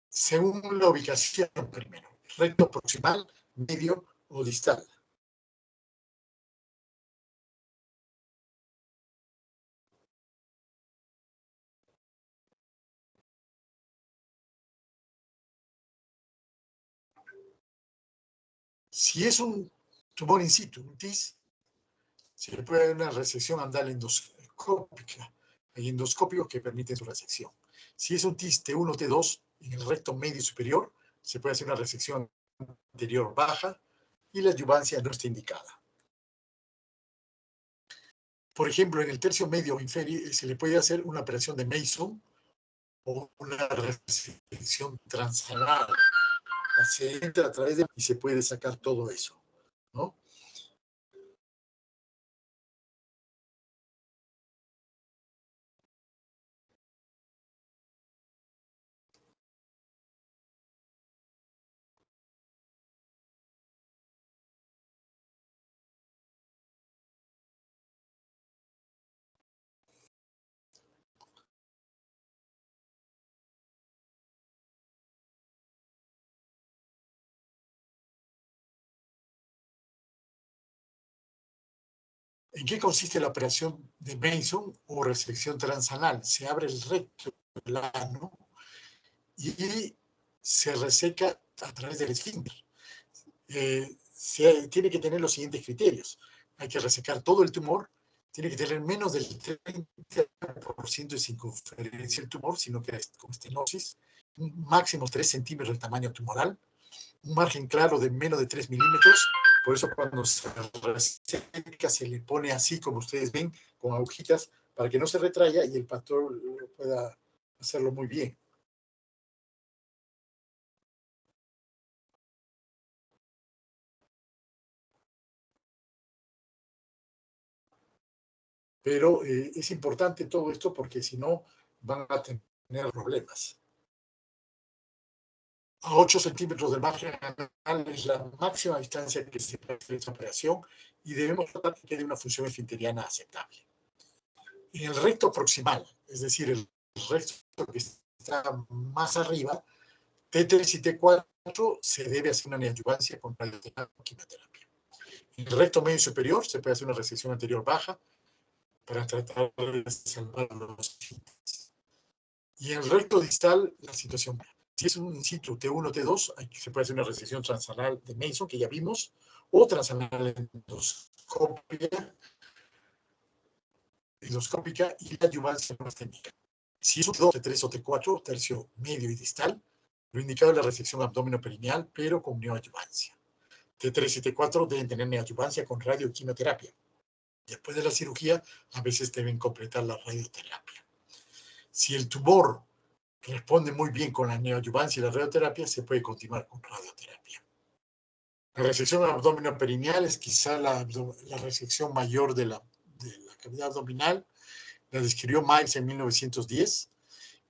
según la ubicación primero, recto proximal, medio o distal. Si es un tumor in situ, un TIS, se le puede dar una resección andal endoscópica. Hay endoscópicos que permiten su resección. Si es un TIS T1, T2, en el recto medio superior, se puede hacer una resección anterior baja y la adyuvancia no está indicada. Por ejemplo, en el tercio medio inferior se le puede hacer una operación de Mason o una resección transanal. Se entra a través de y se puede sacar todo eso, ¿no? ¿En qué consiste la operación de Mason o resección transanal? Se abre el recto plano y se reseca a través del esfínter. Tiene que tener los siguientes criterios. Hay que resecar todo el tumor, tiene que tener menos del 30% de circunferencia del tumor, sino que con estenosis, máximo 3 centímetros de tamaño tumoral, un margen claro de menos de 3 milímetros. Por eso cuando se reseca se le pone así, como ustedes ven, con agujitas, para que no se retraiga y el patrón pueda hacerlo muy bien. Pero es importante todo esto porque si no van a tener problemas. A 8 centímetros del margen anal es la máxima distancia que se puede hacer esta operación y debemos tratar que quede una función esfinteriana aceptable. En el recto proximal, es decir, el recto que está más arriba, T3 y T4 se debe hacer una neoadyuvancia con radioterapia o quimioterapia. En el recto medio superior se puede hacer una resección anterior baja para tratar de salvar los síntomas. Y en el recto distal, la situación. Si es un in situ T1, T2, se puede hacer una resección transanal de Mason, que ya vimos, o transanal endoscópica y la adyuvancia no es técnica. Si es un T2, T3 o T4, tercio medio y distal, lo indicado es la resección abdominoperineal, pero con neoadyuvancia. T3 y T4 deben tener neoadyuvancia con radioquimioterapia. Después de la cirugía, a veces deben completar la radioterapia. Si el tumor responde muy bien con la neoadyuvancia y la radioterapia, se puede continuar con radioterapia. La resección abdominoperineal es quizá la resección mayor de la cavidad abdominal. La describió Miles en 1910.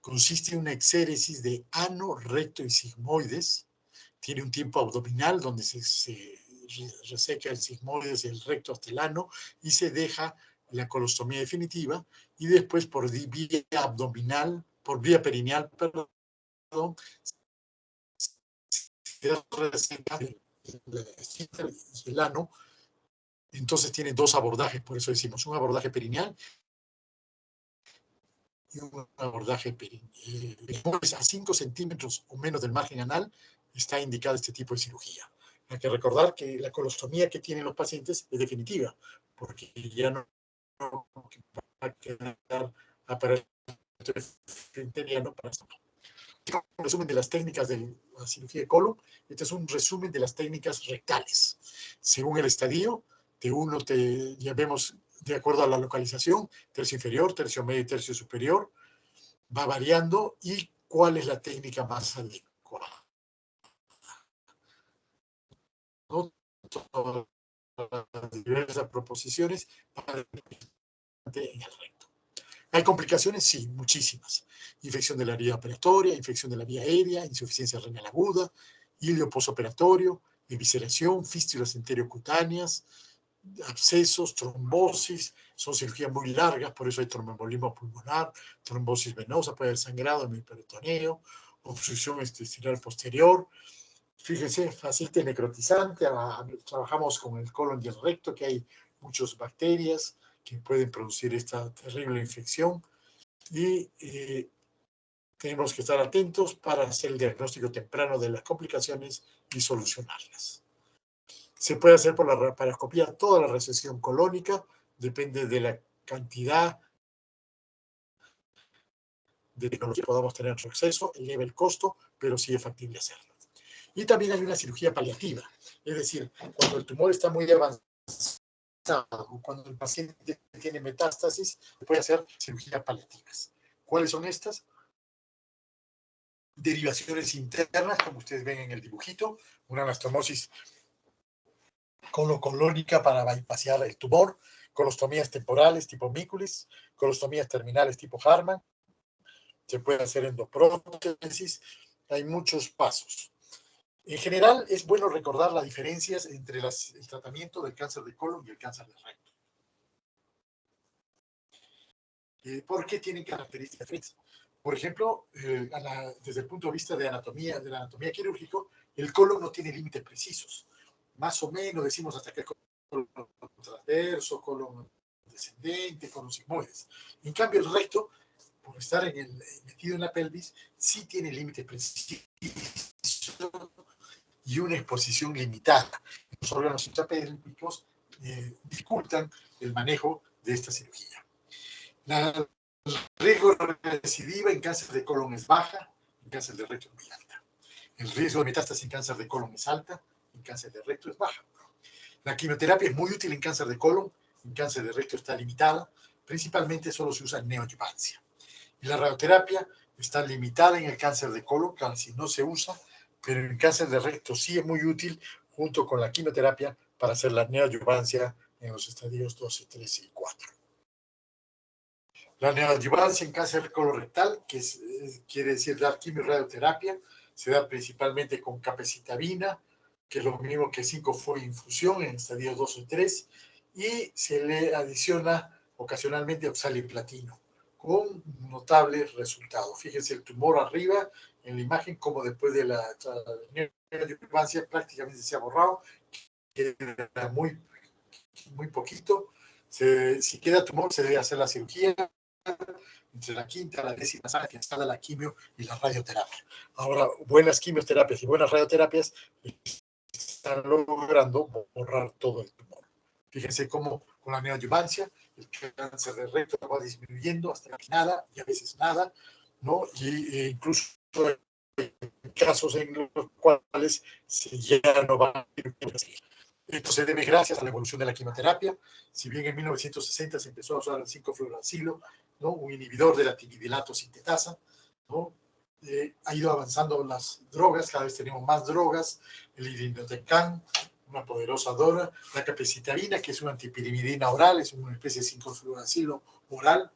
Consiste en una exéresis de ano, recto y sigmoides. Tiene un tiempo abdominal donde se reseca el sigmoides y el recto hasta el ano y se deja la colostomía definitiva, y después por vía abdominal, por vía perineal, perdón, se reseca el ano. Entonces tiene dos abordajes, por eso decimos un abordaje perineal y un abordaje perineal. A 5 centímetros o menos del margen anal está indicado este tipo de cirugía. Hay que recordar que la colostomía que tienen los pacientes es definitiva, porque ya no va a quedar aparato enteriano para esto. Un resumen de las técnicas de la cirugía de colon. Este es un resumen de las técnicas rectales. Según el estadio, ya vemos de acuerdo a la localización, tercio inferior, tercio medio y tercio superior, va variando y cuál es la técnica más adecuada. ¿No? Todas las diversas proposiciones en el recto. ¿Hay complicaciones? Sí, muchísimas. Infección de la vía operatoria, infección de la vía aérea, insuficiencia renal aguda, hilio posoperatorio, evisceración, fístulas enterocutáneas, abscesos, trombosis. Son cirugías muy largas, por eso hay tromboembolismo pulmonar, trombosis venosa, puede haber sangrado en el peritoneo, obstrucción intestinal posterior. Fíjense, fascitis necrotizante, trabajamos con el colon y el recto, que hay muchas bacterias que pueden producir esta terrible infección, y tenemos que estar atentos para hacer el diagnóstico temprano de las complicaciones y solucionarlas. Se puede hacer por la laparoscopía toda la resección colónica, depende de la cantidad de tecnología que podamos tener en su acceso, eleva el costo, pero sí es factible hacerlo. Y también hay una cirugía paliativa, es decir, cuando el tumor está muy avanzado, cuando el paciente tiene metástasis, se puede hacer cirugías paliativas. ¿Cuáles son estas? Derivaciones internas, como ustedes ven en el dibujito, una anastomosis colocolónica para bypasear el tumor, colostomías temporales tipo Mikulicz, colostomías terminales tipo Harman, se puede hacer endoprótesis, hay muchos pasos. En general, es bueno recordar las diferencias entre el tratamiento del cáncer de colon y el cáncer de recto. Porque tienen características diferentes. Por ejemplo, desde el punto de vista de la anatomía quirúrgica, el colon no tiene límites precisos. Más o menos decimos hasta que el colon transverso, colon descendente, colon sigmoides. En cambio, el recto, por estar metido en la pelvis, sí tiene límites precisos y una exposición limitada. Los órganos intrapélvicos dificultan el manejo de esta cirugía. El riesgo de recidiva en cáncer de colon es baja, en cáncer de recto es muy alta. El riesgo de metástasis en cáncer de colon es alta, en cáncer de recto es baja. La quimioterapia es muy útil en cáncer de colon, en cáncer de recto está limitada, principalmente solo se usa neoadyuvancia. Y la radioterapia está limitada en el cáncer de colon, casi no se usa, pero en el cáncer de recto sí es muy útil junto con la quimioterapia para hacer la neoadyuvancia en los estadios 12, 13 y 4. La neoadyuvancia en cáncer colorectal, que quiere decir dar quimio-radioterapia, se da principalmente con capecitabina, que es lo mismo que 5-FOI infusión en estadios 2 o 3, y se le adiciona ocasionalmente oxaliplatino, con notables resultados. Fíjense el tumor arriba en la imagen, como después de la neoadyuvancia prácticamente se ha borrado, queda muy, muy poquito. Si queda tumor, se debe hacer la cirugía entre la quinta y la 10ª sala que instala la quimio y la radioterapia. Ahora, buenas quimioterapias y buenas radioterapias están logrando borrar todo el tumor. Fíjense cómo con la neoadjuvancia el cáncer de recto va disminuyendo hasta que nada, y a veces nada, ¿no? Y incluso hay casos en los cuales ya no va a seguir. Esto se debe gracias a la evolución de la quimioterapia. Si bien en 1960 se empezó a usar el 5-fluorouracilo, ¿no? Un inhibidor de la timidilato sintetasa, ¿no? Ha ido avanzando las drogas, cada vez tenemos más drogas, el irinotecan, una poderosa droga, la capecitarina, que es una antipirimidina oral, es una especie de 5-fluorouracilo oral,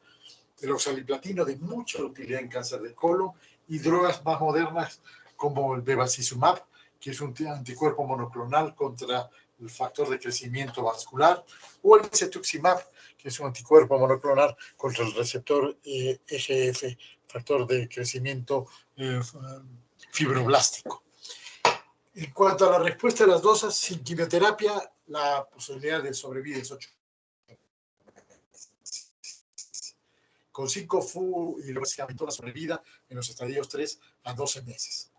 el oxaliplatino de mucha utilidad en cáncer de colon, y drogas más modernas como el bevacizumab, que es un anticuerpo monoclonal contra el factor de crecimiento vascular, o el cetuximab, que es un anticuerpo monoclonal contra el receptor EGF, factor de crecimiento fibroblástico. En cuanto a la respuesta de las dosis, sin quimioterapia, la posibilidad de sobrevivir es 8. Con 5-FU y luego se aumentó la sobrevida en los estadios 3 a 12 meses.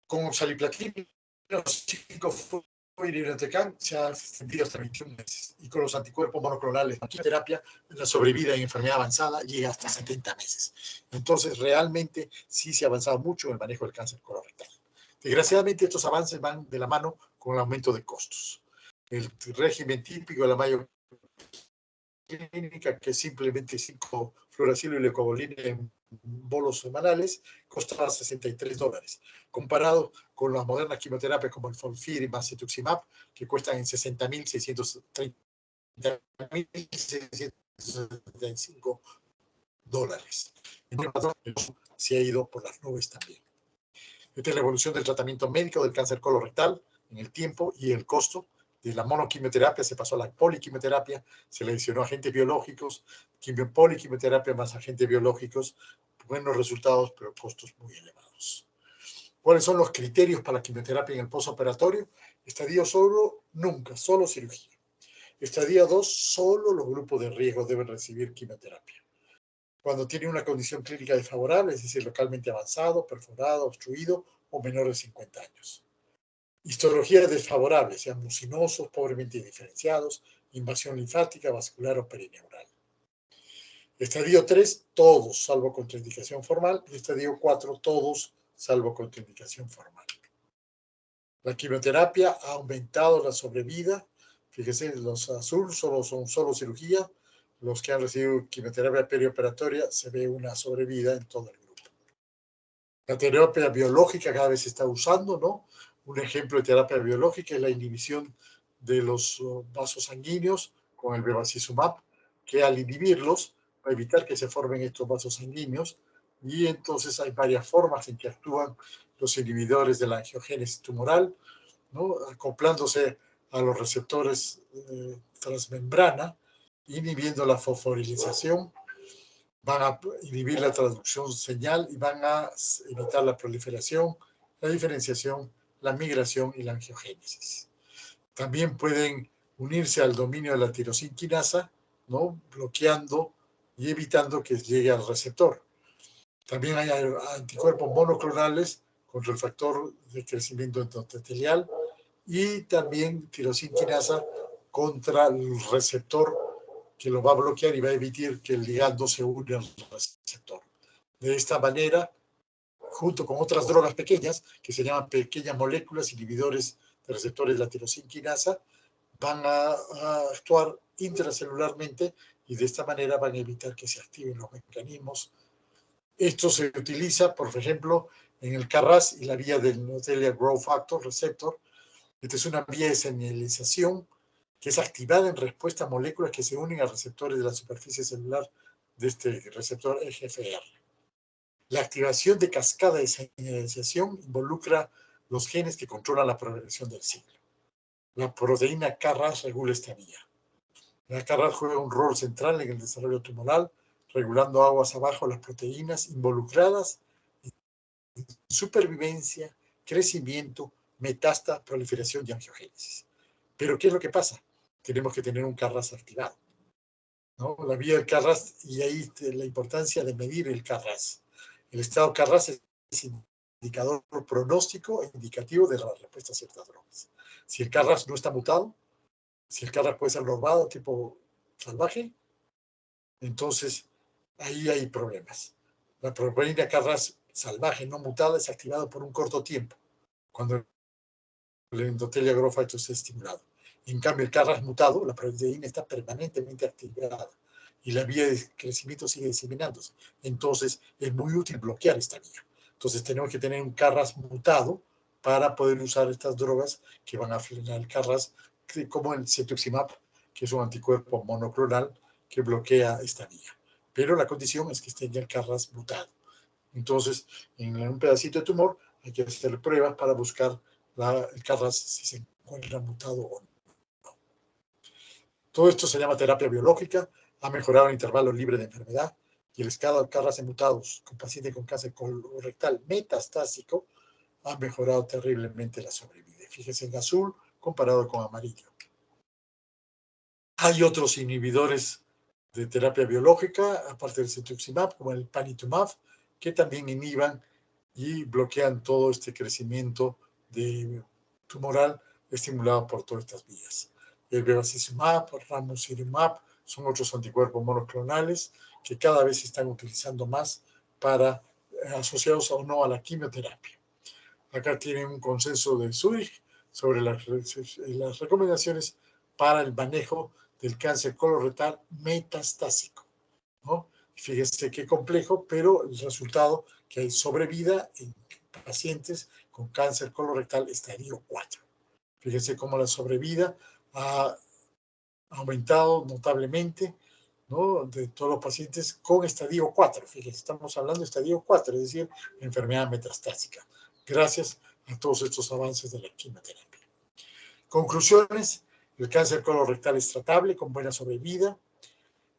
Con oxaliplatina, 5-FU y irinotecan se ha extendido hasta 21 meses. Y con los anticuerpos monoclonales de quimioterapia, la sobrevida en enfermedad avanzada llega hasta 70 meses. Entonces, realmente sí se ha avanzado mucho en el manejo del cáncer colorectal. Desgraciadamente, estos avances van de la mano con el aumento de costos. El régimen típico de la mayo clínica, que es simplemente 5-fluoracilo y leucovoline en bolos semanales, costaba $63, comparado con las modernas quimioterapias como el FOLFIRI y cetuximab, que cuestan en $60.635. Se ha ido por las nubes también. Esta es la evolución del tratamiento médico del cáncer colorectal en el tiempo y el costo. De la monoquimioterapia se pasó a la poliquimioterapia, se le adicionó agentes biológicos, poliquimioterapia más agentes biológicos, buenos resultados, pero costos muy elevados. ¿Cuáles son los criterios para la quimioterapia en el postoperatorio? Estadio 1, nunca, solo cirugía. Estadio 2, solo los grupos de riesgo deben recibir quimioterapia. Cuando tiene una condición clínica desfavorable, es decir, localmente avanzado, perforado, obstruido o menor de 50 años. Histología desfavorable, sean mucinosos, pobremente diferenciados, invasión linfática, vascular o perineural. Estadio 3, todos, salvo contraindicación formal. Y estadio 4, todos, salvo contraindicación formal. La quimioterapia ha aumentado la sobrevida. Fíjense, los azul son solo cirugía. Los que han recibido quimioterapia perioperatoria se ve una sobrevida en todo el grupo. La terapia biológica cada vez se está usando, ¿no? Un ejemplo de terapia biológica es la inhibición de los vasos sanguíneos con el bevacizumab, que al inhibirlos va a evitar que se formen estos vasos sanguíneos, y entonces hay varias formas en que actúan los inhibidores de la angiogénesis tumoral, ¿no? Acoplándose a los receptores transmembrana, inhibiendo la fosforilización, van a inhibir la traducción señal y van a evitar la proliferación, la diferenciación, la migración y la angiogénesis. También pueden unirse al dominio de la tirosina quinasa, ¿no? Bloqueando y evitando que llegue al receptor. También hay anticuerpos monoclonales contra el factor de crecimiento endotelial y también tirosina quinasa contra el receptor, que lo va a bloquear y va a evitar que el ligando se une al receptor. De esta manera, junto con otras drogas pequeñas, que se llaman pequeñas moléculas inhibidores de receptores de la tirosina quinasa, van a actuar intracelularmente y de esta manera van a evitar que se activen los mecanismos. Esto se utiliza, por ejemplo, en el KRAS y la vía del endothelial growth factor receptor. Esta es una vía de señalización que es activada en respuesta a moléculas que se unen a receptores de la superficie celular de este receptor EGFR. La activación de cascada de señalización involucra los genes que controlan la progresión del ciclo. La proteína KRAS regula esta vía. La KRAS juega un rol central en el desarrollo tumoral, regulando aguas abajo las proteínas involucradas en supervivencia, crecimiento, metástasis, proliferación y angiogénesis. Pero ¿qué es lo que pasa? Tenemos que tener un KRAS activado, ¿no? La vía del KRAS, y ahí la importancia de medir el KRAS. El estado KRAS es indicador pronóstico e indicativo de la respuesta a ciertas drogas. Si el Carras no está mutado, si el Carras puede ser robado tipo salvaje, entonces ahí hay problemas. La proteína Carras salvaje no mutada es activada por un corto tiempo, cuando el endotelio agrófago es estimulado. En cambio, el Carras mutado, la proteína está permanentemente activada y la vía de crecimiento sigue diseminándose. Entonces, es muy útil bloquear esta vía. Entonces, tenemos que tener un Carras mutado para poder usar estas drogas que van a frenar el Carras, como el cetuximab, que es un anticuerpo monoclonal que bloquea esta vía. Pero la condición es que esté ya el Carras mutado. Entonces, en un pedacito de tumor hay que hacer pruebas para buscar el Carras si se encuentra mutado o no. Todo esto se llama terapia biológica, ha mejorado el intervalo libre de enfermedad y el escala de Carras en mutados con pacientes con cáncer colorectal metastásico ha mejorado terriblemente la sobrevida. Fíjese en azul comparado con amarillo. Hay otros inhibidores de terapia biológica, aparte del cetuximab, como el panitumab, que también inhiban y bloquean todo este crecimiento tumoral estimulado por todas estas vías. El bevacizumab, ramucirumab, son otros anticuerpos monoclonales que cada vez se están utilizando más para asociados o no a la quimioterapia. Acá tienen un consenso de Zurich sobre las recomendaciones para el manejo del cáncer colorectal metastásico, ¿no? Fíjense qué complejo, pero el resultado que hay sobrevida en pacientes con cáncer colorectal estadio 4. Fíjense cómo la sobrevida ha aumentado notablemente, ¿no? De todos los pacientes con estadio 4. Fíjense, estamos hablando de estadio 4, es decir, enfermedad metastásica, gracias a todos estos avances de la quimioterapia. Conclusiones: el cáncer colorectal es tratable con buena sobrevida.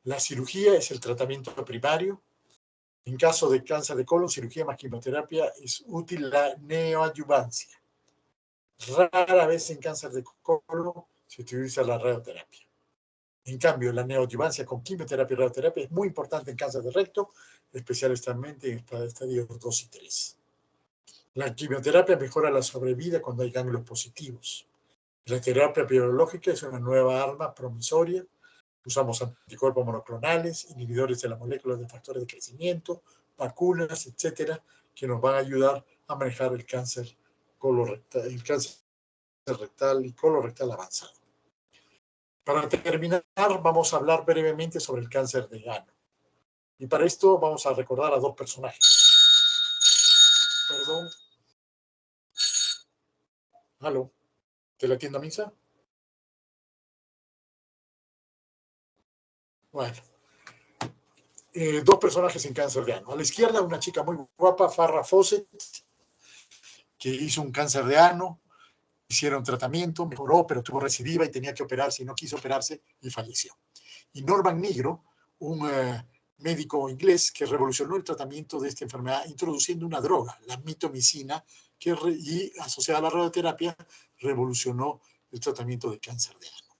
La cirugía es el tratamiento primario. En caso de cáncer de colon, cirugía más quimioterapia es útil la neoadyuvancia. Rara vez en cáncer de colon se utiliza la radioterapia. En cambio, la neoadyuvancia con quimioterapia y radioterapia es muy importante en cáncer de recto, especialmente en estadios 2 y 3. La quimioterapia mejora la sobrevida cuando hay ganglios positivos. La terapia biológica es una nueva arma promisoria. Usamos anticuerpos monoclonales, inhibidores de las moléculas de factores de crecimiento, vacunas, etcétera, que nos van a ayudar a manejar el cáncer rectal y colorectal avanzado. Para terminar, vamos a hablar brevemente sobre el cáncer de ano. Y para esto vamos a recordar a dos personajes. Perdón. ¿Aló? ¿Te la atiendo, Misa? Bueno. Dos personajes en cáncer de ano. A la izquierda, una chica muy guapa, Farrah Fawcett, que hizo un cáncer de ano, hicieron tratamiento, mejoró, pero tuvo recidiva y tenía que operarse y no quiso operarse y falleció. Y Norman Nigro, un médico inglés que revolucionó el tratamiento de esta enfermedad introduciendo una droga, la mitomicina, y asociada a la radioterapia, revolucionó el tratamiento de cáncer de ano.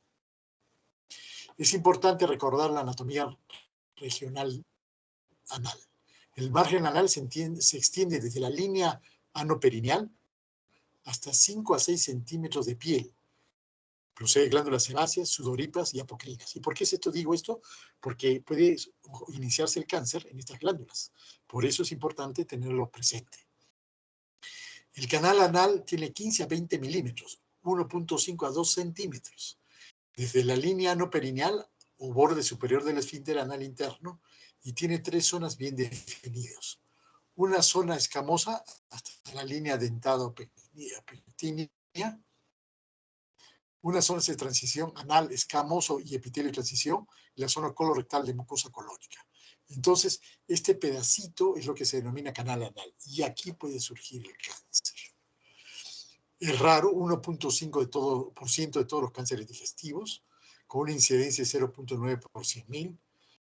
Es importante recordar la anatomía regional anal. El margen anal se extiende desde la línea anoperineal hasta 5 a 6 centímetros de piel. Posee glándulas sebáceas, sudoríparas y apocrinas. ¿Y por qué digo esto? Porque puede iniciarse el cáncer en estas glándulas. Por eso es importante tenerlo presente. El canal anal tiene 15 a 20 milímetros, 1.5 a 2 centímetros. Desde la línea anoperineal o borde superior del esfínter anal interno, y tiene 3 zonas bien definidas. Una zona escamosa hasta la línea dentado-pectínea, una zona de transición anal, escamoso y epitelio de transición, y la zona colorectal de mucosa colónica. Entonces, este pedacito es lo que se denomina canal anal, y aquí puede surgir el cáncer. Es raro, 1.5% de todos los cánceres digestivos, con una incidencia de 0.9 por 100.000.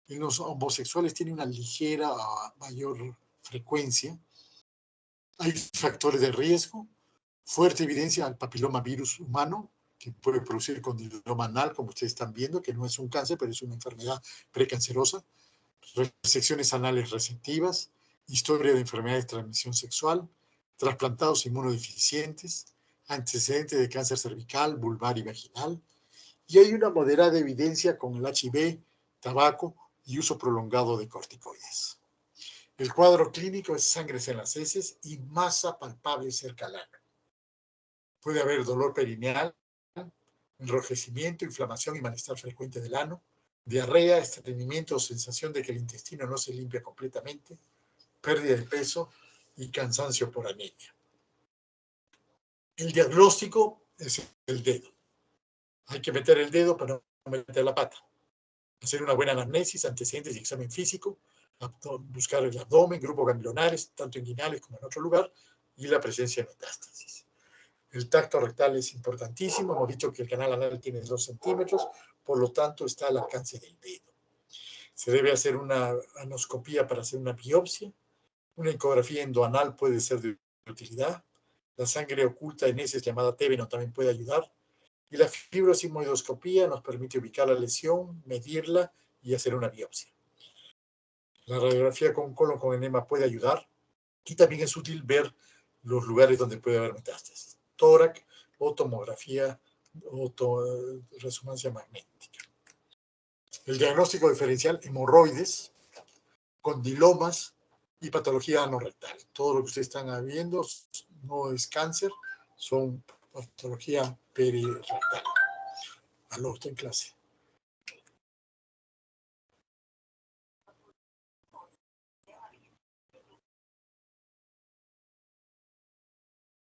En los homosexuales tiene una ligera mayor frecuencia. Hay factores de riesgo, fuerte evidencia al papiloma virus humano, que puede producir condiloma anal, como ustedes están viendo, que no es un cáncer, pero es una enfermedad precancerosa, resecciones anales receptivas, historia de enfermedades de transmisión sexual, trasplantados inmunodeficientes, antecedentes de cáncer cervical, vulvar y vaginal, y hay una moderada evidencia con el HIV, tabaco y uso prolongado de corticoides. El cuadro clínico es sangre en las heces y masa palpable cerca al ano. Puede haber dolor perineal, enrojecimiento, inflamación y malestar frecuente del ano, diarrea, estreñimiento o sensación de que el intestino no se limpia completamente, pérdida de peso y cansancio por anemia. El diagnóstico es el dedo. Hay que meter el dedo para no meter la pata. Hacer una buena anamnesis, antecedentes y examen físico, buscar el abdomen, grupos ganglionares, tanto inguinales como en otro lugar, y la presencia de metástasis. El tacto rectal es importantísimo. Hemos dicho que el canal anal tiene 2 centímetros, por lo tanto está al alcance del dedo. Se debe hacer una anoscopía para hacer una biopsia. Una ecografía endoanal puede ser de utilidad. La sangre oculta en heces llamada tébeno también puede ayudar. Y la fibrosimoidoscopía nos permite ubicar la lesión, medirla y hacer una biopsia. La radiografía con colon con enema puede ayudar. Y también es útil ver los lugares donde puede haber metástasis. Tórax o tomografía o resonancia magnética. El diagnóstico diferencial, hemorroides, condilomas y patología anorrectal. Todo lo que ustedes están viendo no es cáncer, son patología perirectal. Aló, está en clase.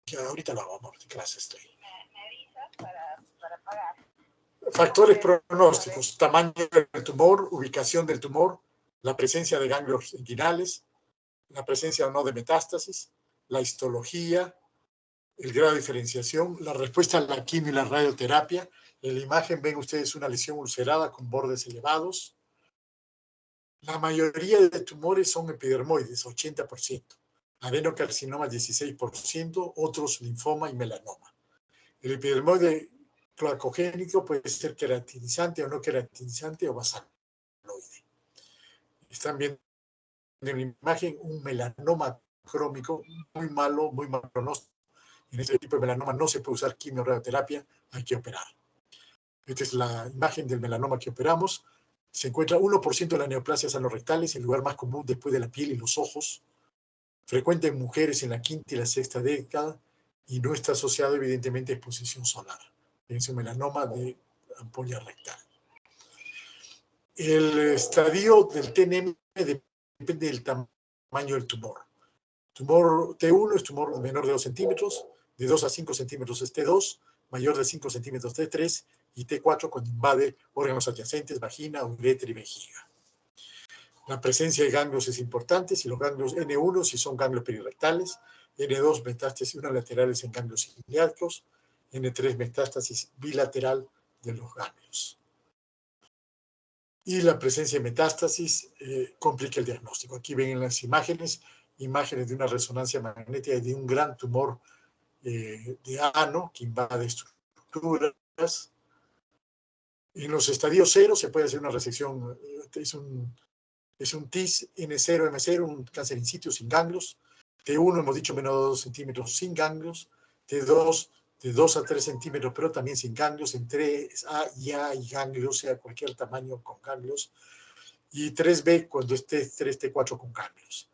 Ya, ahorita lo hago, amor, en clase estoy. Me avisas para pagar. Factores pronósticos: tamaño del tumor, ubicación del tumor, la presencia de ganglios inguinales, la presencia o no de metástasis, la histología, el grado de diferenciación, la respuesta a la quimio y la radioterapia. En la imagen ven ustedes una lesión ulcerada con bordes elevados. La mayoría de tumores son epidermoides, 80%. Adenocarcinoma, 16%, otros linfoma y melanoma. El epidermoide cloacogénico puede ser queratinizante o no queratinizante o basaloide. Están viendo en la imagen un melanoma crómico muy malo, muy mal pronóstico. En este tipo de melanoma no se puede usar quimio-radioterapia, hay que operar. Esta es la imagen del melanoma que operamos. Se encuentra 1% de las neoplasias anorrectales, el lugar más común después de la piel y los ojos. Frecuente en mujeres en la quinta y la sexta década y no está asociado evidentemente a exposición solar. Es un melanoma de ampolla rectal. El estadio del TNM depende del tamaño del tumor. Tumor T1 es tumor menor de 2 centímetros, de 2 a 5 centímetros es T2, mayor de 5 centímetros T3 y T4 cuando invade órganos adyacentes, vagina, uretra y vejiga. La presencia de ganglios es importante, si los ganglios N1 si son ganglios perirectales, N2 metástasis unilaterales en ganglios ilíacos, N3 metástasis bilateral de los ganglios. Y la presencia de metástasis complica el diagnóstico. Aquí ven en las imágenes de una resonancia magnética de un gran tumor de ano que invade estructuras. En los estadios 0 se puede hacer una resección, es un TIS N0, M0, un cáncer in situ sin ganglios. T1 hemos dicho menos de 2 centímetros sin ganglios. T2 de 2 a 3 centímetros, pero también sin ganglios. En 3A y A y ganglios, sea cualquier tamaño con ganglios. Y 3B cuando esté 3T4 con ganglios.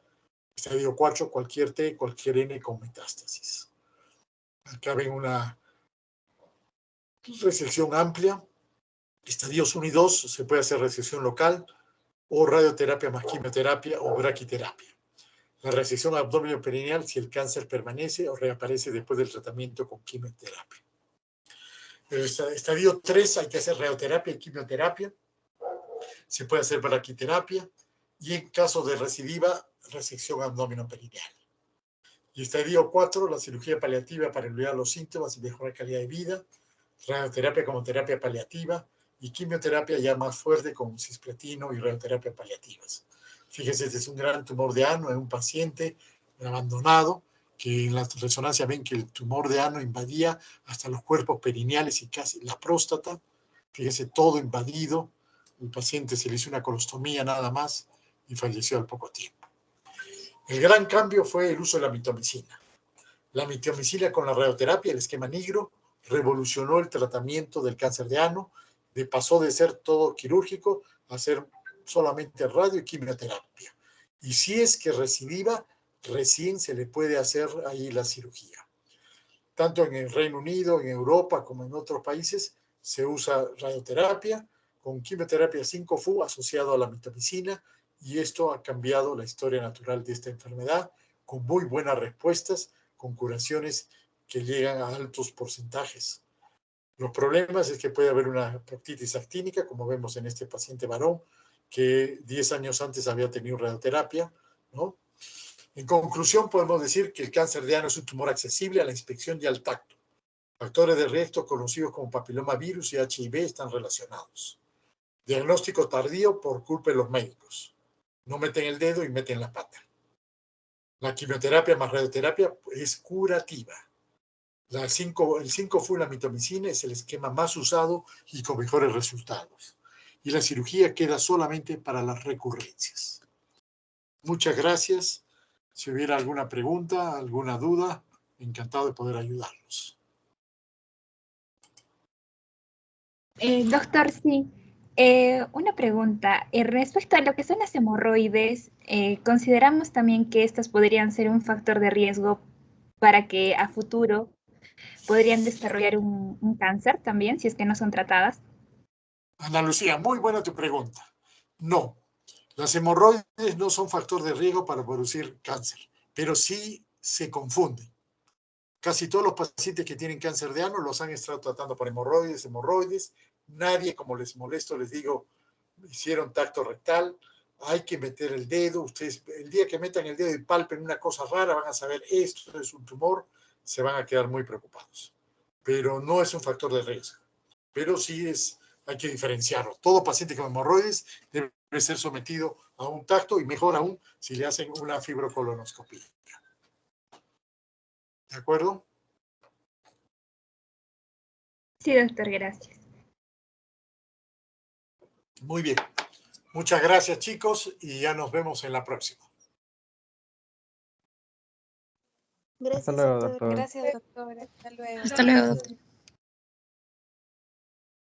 Estadio 4, cualquier T, cualquier N con metástasis. Acá ven una resección amplia. Estadios 1 y 2 se puede hacer resección local o radioterapia más quimioterapia o braquiterapia. La resección abdominoperineal si el cáncer permanece o reaparece después del tratamiento con quimioterapia. El estadio 3 hay que hacer radioterapia y quimioterapia. Se puede hacer braquiterapia y en caso de recidiva, resección abdominoperineal. Y estadio 4, la cirugía paliativa para aliviar los síntomas y mejorar calidad de vida. Radioterapia como terapia paliativa y quimioterapia ya más fuerte con cisplatino y radioterapia paliativas. Fíjense, este es un gran tumor de ano en un paciente abandonado, que en la resonancia ven que el tumor de ano invadía hasta los cuerpos perineales y casi la próstata. Fíjense, todo invadido. El paciente se le hizo una colostomía nada más y falleció al poco tiempo. El gran cambio fue el uso de la mitomicina. La mitomicina con la radioterapia, el esquema negro, revolucionó el tratamiento del cáncer de ano, pasó de ser todo quirúrgico a ser solamente radio y quimioterapia. Y si es que recidiva, recién se le puede hacer ahí la cirugía. Tanto en el Reino Unido, en Europa, como en otros países, se usa radioterapia con quimioterapia 5-FU asociado a la mitomicina, y esto ha cambiado la historia natural de esta enfermedad con muy buenas respuestas, con curaciones que llegan a altos porcentajes. Los problemas es que puede haber una proctitis actínica, como vemos en este paciente varón, que 10 años antes había tenido radioterapia, ¿no? En conclusión, podemos decir que el cáncer de ano es un tumor accesible a la inspección y al tacto. Factores de riesgo conocidos como papilomavirus y HIV están relacionados. Diagnóstico tardío por culpa de los médicos. No meten el dedo y meten la pata. La quimioterapia más radioterapia es curativa. El 5-FU, la mitomicina, es el esquema más usado y con mejores resultados. Y la cirugía queda solamente para las recurrencias. Muchas gracias. Si hubiera alguna pregunta, alguna duda, encantado de poder ayudarlos. Doctor, sí. Una pregunta. Respecto a lo que son las hemorroides, ¿consideramos también que estas podrían ser un factor de riesgo para que a futuro podrían desarrollar un cáncer también, si es que no son tratadas? Ana Lucía, muy buena tu pregunta. No, las hemorroides no son factor de riesgo para producir cáncer, pero sí se confunden. Casi todos los pacientes que tienen cáncer de ano los han estado tratando por hemorroides. Nadie, como les molesto, les digo, hicieron tacto rectal, hay que meter el dedo. Ustedes, el día que metan el dedo y palpen una cosa rara, van a saber esto es un tumor, se van a quedar muy preocupados. Pero no es un factor de riesgo. Pero sí hay que diferenciarlo. Todo paciente con hemorroides debe ser sometido a un tacto, y mejor aún si le hacen una fibrocolonoscopia. ¿De acuerdo? Sí, doctor, gracias. Muy bien. Muchas gracias, chicos, y ya nos vemos en la próxima. Gracias, Hasta luego, doctor. doctor. Gracias, doctora. Hasta luego. Hasta luego, doctor.